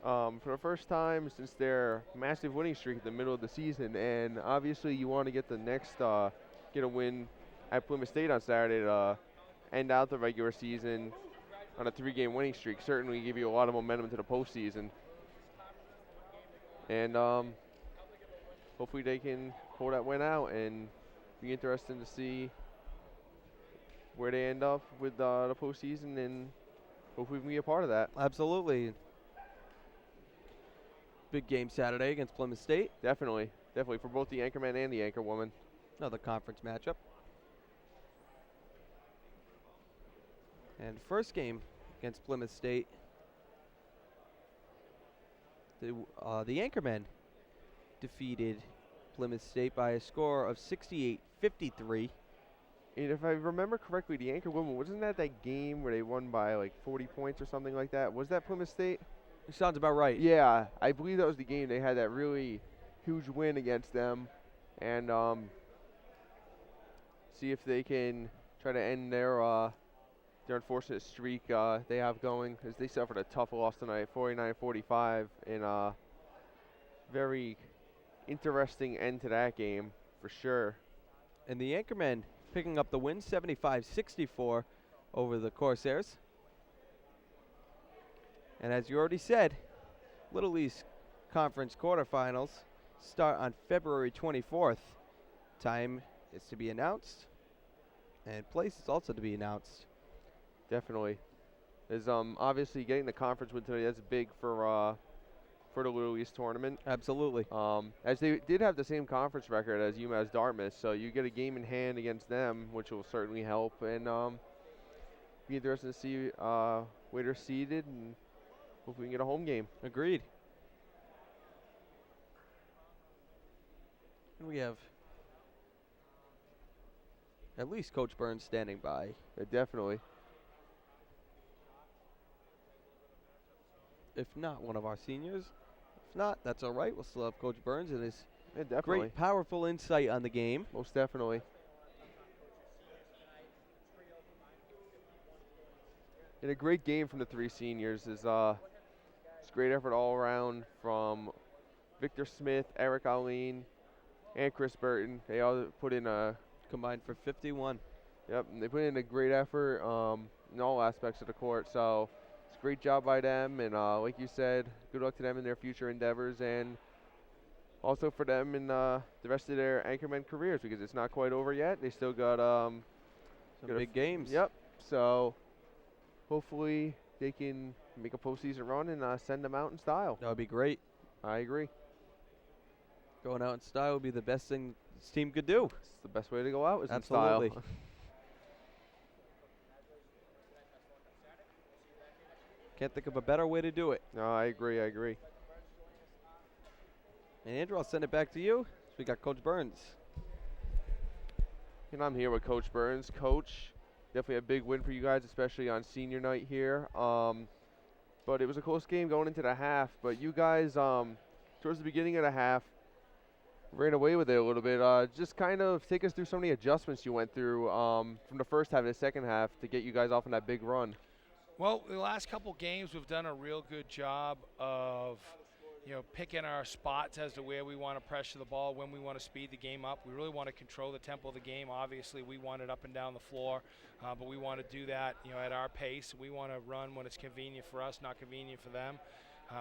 for the first time since their massive winning streak in the middle of the season. And obviously you want to get the next, get a win at Plymouth State on Saturday to end out the regular season on a 3-game winning streak. Certainly give you a lot of momentum to the postseason. And hopefully they can pull that win out, and be interesting to see where they end up with the postseason, and hopefully we can be a part of that. Absolutely. Big game Saturday against Plymouth State. Definitely for both the Anchormen and the Anchorwoman. Another conference matchup. And first game against Plymouth State, the Anchormen defeated Plymouth State by a score of 68-53. And if I remember correctly, the Anchorwomen, wasn't that game where they won by like 40 points or something like that? Was that Plymouth State? It sounds about right. Yeah, I believe that was the game. They had that really huge win against them, and see if they can try to end their unfortunate streak they have going, as they suffered a tough loss tonight, 49-45, in a very interesting end to that game for sure. And the Anchormen picking up the win, 75-64 over the Corsairs. And as you already said, Little East Conference quarterfinals start on February 24th. Time is to be announced, and place is also to be announced. Definitely. There's obviously getting the conference win tonight, that's big for the Little East tournament. Absolutely. As they did have the same conference record as UMass Dartmouth, so you get a game in hand against them, which will certainly help. And be interesting to see where they're seeded, and hope we can get a home game. Agreed. And we have at least Coach Burns standing by. Definitely. If not, one of our seniors. If not, that's all right. We'll still have Coach Burns and his Definitely. great, powerful insight on the game. Most definitely. And a great game from the 3 seniors. It's great effort all around from Victor Smith, Eric Alleen, and Chris Burton. They all put in a Combined for 51. Yep, and they put in a great effort in all aspects of the court. So it's a great job by them, and like you said, good luck to them in their future endeavors, and also for them in the rest of their Anchorman careers, because it's not quite over yet. They still got some big games. Yep. So hopefully they can make a postseason run and send them out in style. That would be great. I agree. Going out in style would be the best thing this team could do. It's the best way to go out is Absolutely. in style. Can't think of a better way to do it. No, I agree. And Andrew, I'll send it back to you. So we got Coach Burns. And I'm here with Coach Burns. Coach, definitely a big win for you guys, especially on senior night here. But it was a close game going into the half. But you guys, towards the beginning of the half, ran away with it a little bit. Just kind of take us through some of the adjustments you went through from the first half to the second half to get you guys off on that big run. Well, the last couple games we've done a real good job of, picking our spots as to where we want to pressure the ball, when we want to speed the game up. We really want to control the tempo of the game. Obviously, we want it up and down the floor, but we want to do that, at our pace. We want to run when it's convenient for us, not convenient for them.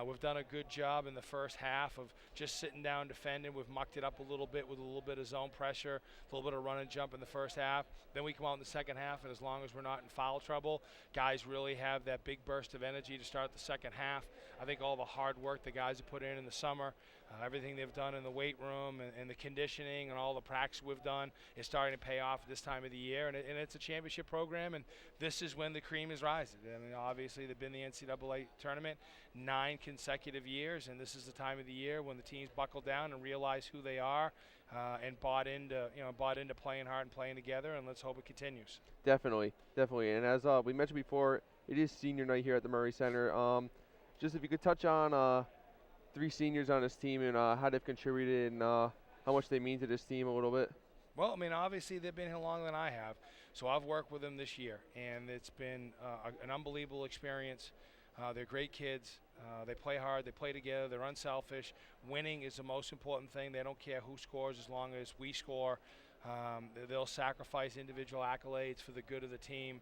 We've done a good job in the first half of just sitting down defending. We've mucked it up a little bit with a little bit of zone pressure, a little bit of run and jump in the first half. Then we come out in the second half, and as long as we're not in foul trouble, guys really have that big burst of energy to start the second half. I think all the hard work the guys have put in the summer, everything they've done in the weight room and the conditioning and all the practice we've done is starting to pay off at this time of the year. And it's a championship program, and this is when the cream is rising. I mean, obviously, they've been in the NCAA tournament 9 consecutive years, and this is the time of the year when the teams buckle down and realize who they are and bought into playing hard and playing together, and let's hope it continues. Definitely. And as we mentioned before, it is senior night here at the Murray Center. Just if you could touch on 3 seniors on this team and how they've contributed and how much they mean to this team a little bit. Well, I mean, obviously they've been here longer than I have, so I've worked with them this year, and it's been an unbelievable experience. They're great kids. They play hard, they play together, they're unselfish. Winning is the most important thing. They don't care who scores as long as we score. They'll sacrifice individual accolades for the good of the team.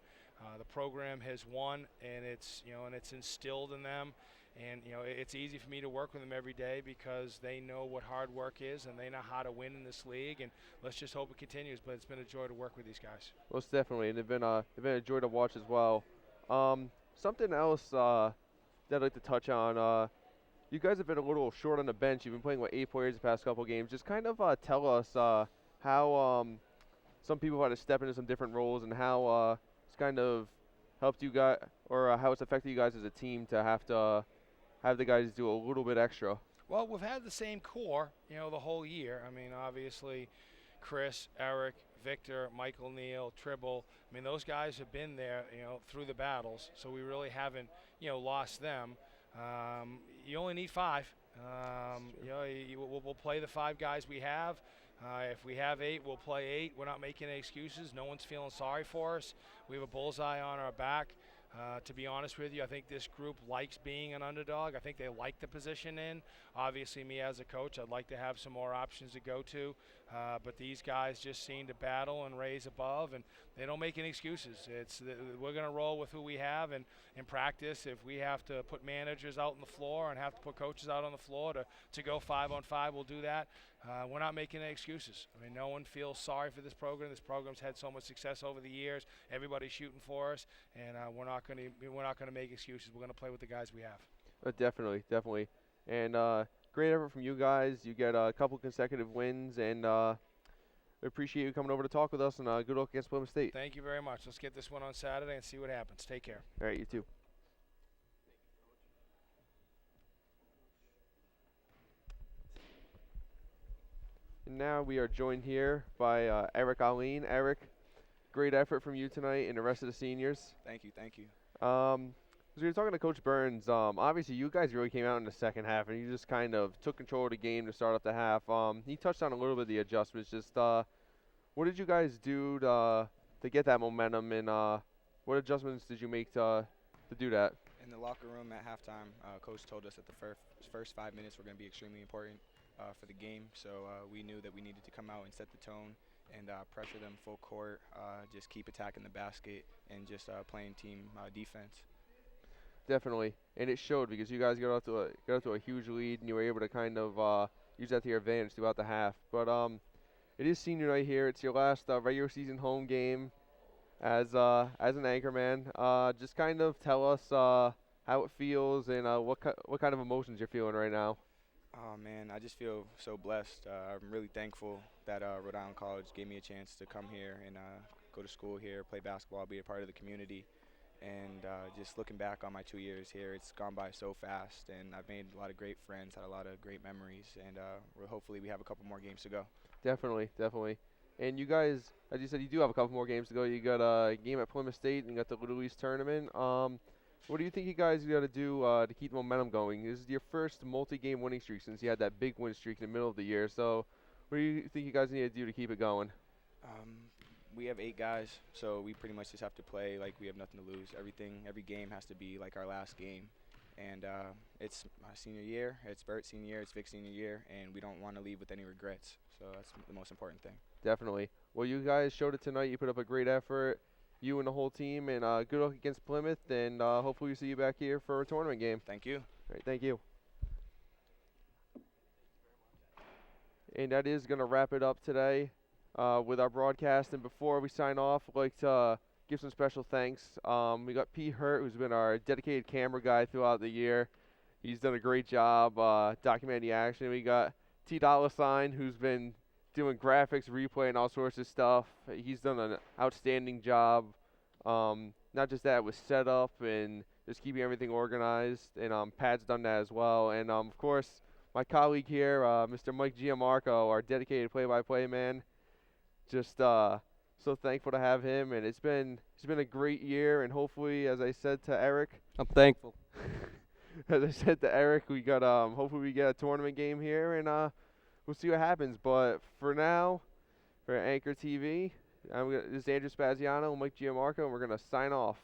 The program has won, and it's instilled in them. And it's easy for me to work with them every day because they know what hard work is and they know how to win in this league. And let's just hope it continues. But it's been a joy to work with these guys. Most definitely, and they've been a joy to watch as well. Something else that I'd like to touch on. You guys have been a little short on the bench. You've been playing with 8 players the past couple games. Just kind of tell us how some people had to step into some different roles and how it's kind of helped you guys, or how it's affected you guys as a team to have the guys do a little bit extra. Well, we've had the same core, the whole year. I mean, obviously, Chris, Eric, Victor, Michael Neal, Tribble. I mean, those guys have been there, through the battles. So we really haven't, lost them. You only need 5. We'll play the 5 guys we have. If we have 8, we'll play 8. We're not making any excuses. No one's feeling sorry for us. We have a bullseye on our back. To be honest with you, I think this group likes being an underdog. I think they like the position in. Obviously, me as a coach, I'd like to have some more options to go to. But these guys just seem to battle and raise above, and they don't make any excuses. We're going to roll with who we have, and in practice, if we have to put managers out on the floor and have to put coaches out on the floor to go 5-on-5, we'll do that. We're not making any excuses. I mean, no one feels sorry for this program. This program's had so much success over the years. Everybody's shooting for us, and we're not going to make excuses. We're going to play with the guys we have. Definitely. And great effort from you guys. You get a couple consecutive wins, and we appreciate you coming over to talk with us, and good luck against Plymouth State. Thank you very much. Let's get this one on Saturday and see what happens. Take care. All right, you too. And now we are joined here by Eric Aline. Eric, great effort from you tonight and the rest of the seniors. Thank you. As we were talking to Coach Burns, obviously you guys really came out in the second half and you just kind of took control of the game to start off the half. He touched on a little bit of the adjustments. Just what did you guys do to get that momentum, and what adjustments did you make to do that? In the locker room at halftime, Coach told us that the first 5 minutes were going to be extremely important for the game. So we knew that we needed to come out and set the tone and pressure them full court, just keep attacking the basket, and just playing team defense. Definitely, and it showed because you guys got up to a huge lead, and you were able to kind of use that to your advantage throughout the half. But it is senior night here. It's your last regular season home game as an Anchorman. Just kind of tell us how it feels and what kind of emotions you're feeling right now. Oh man, I just feel so blessed. I'm really thankful that Rhode Island College gave me a chance to come here and go to school here, play basketball, be a part of the community. And just looking back on my 2 years here, it's gone by so fast, and I've made a lot of great friends, had a lot of great memories, and hopefully we have a couple more games to go. Definitely. And you guys, as you said, you do have a couple more games to go. You got a game at Plymouth State, and you got the Little East tournament. What do you think you guys got to do to keep the momentum going? This is your first multi-game winning streak since you had that big win streak in the middle of the year. So what do you think you guys need to do to keep it going? We have 8 guys, so we pretty much just have to play like we have nothing to lose. Every game has to be like our last game. And it's my senior year, it's Bert's senior year, it's Vic's senior year, and we don't want to leave with any regrets. So that's the most important thing. Definitely. Well, you guys showed it tonight. You put up a great effort, you and the whole team, and good luck against Plymouth, and hopefully we see you back here for a tournament game. Thank you. All right, thank you. And that is going to wrap it up today with our broadcast. And before we sign off, I'd like to give some special thanks. We got Pete Hurt, who's been our dedicated camera guy throughout the year. He's done a great job documenting the action. We got T. $, who's been doing graphics, replay, and all sorts of stuff. He's done an outstanding job. Not just that, with setup and just keeping everything organized. And Pat's done that as well. And of course, my colleague here, Mr. Mike Giamarco, our dedicated play-by-play man. Just so thankful to have him, and it's been a great year. And hopefully, as I said to Eric, I'm thankful. As I said to Eric, we got hopefully we get a tournament game here, and we'll see what happens. But for now, for Anchor TV, this is Andrew Spaziano and Mike Giamarco, and we're gonna sign off.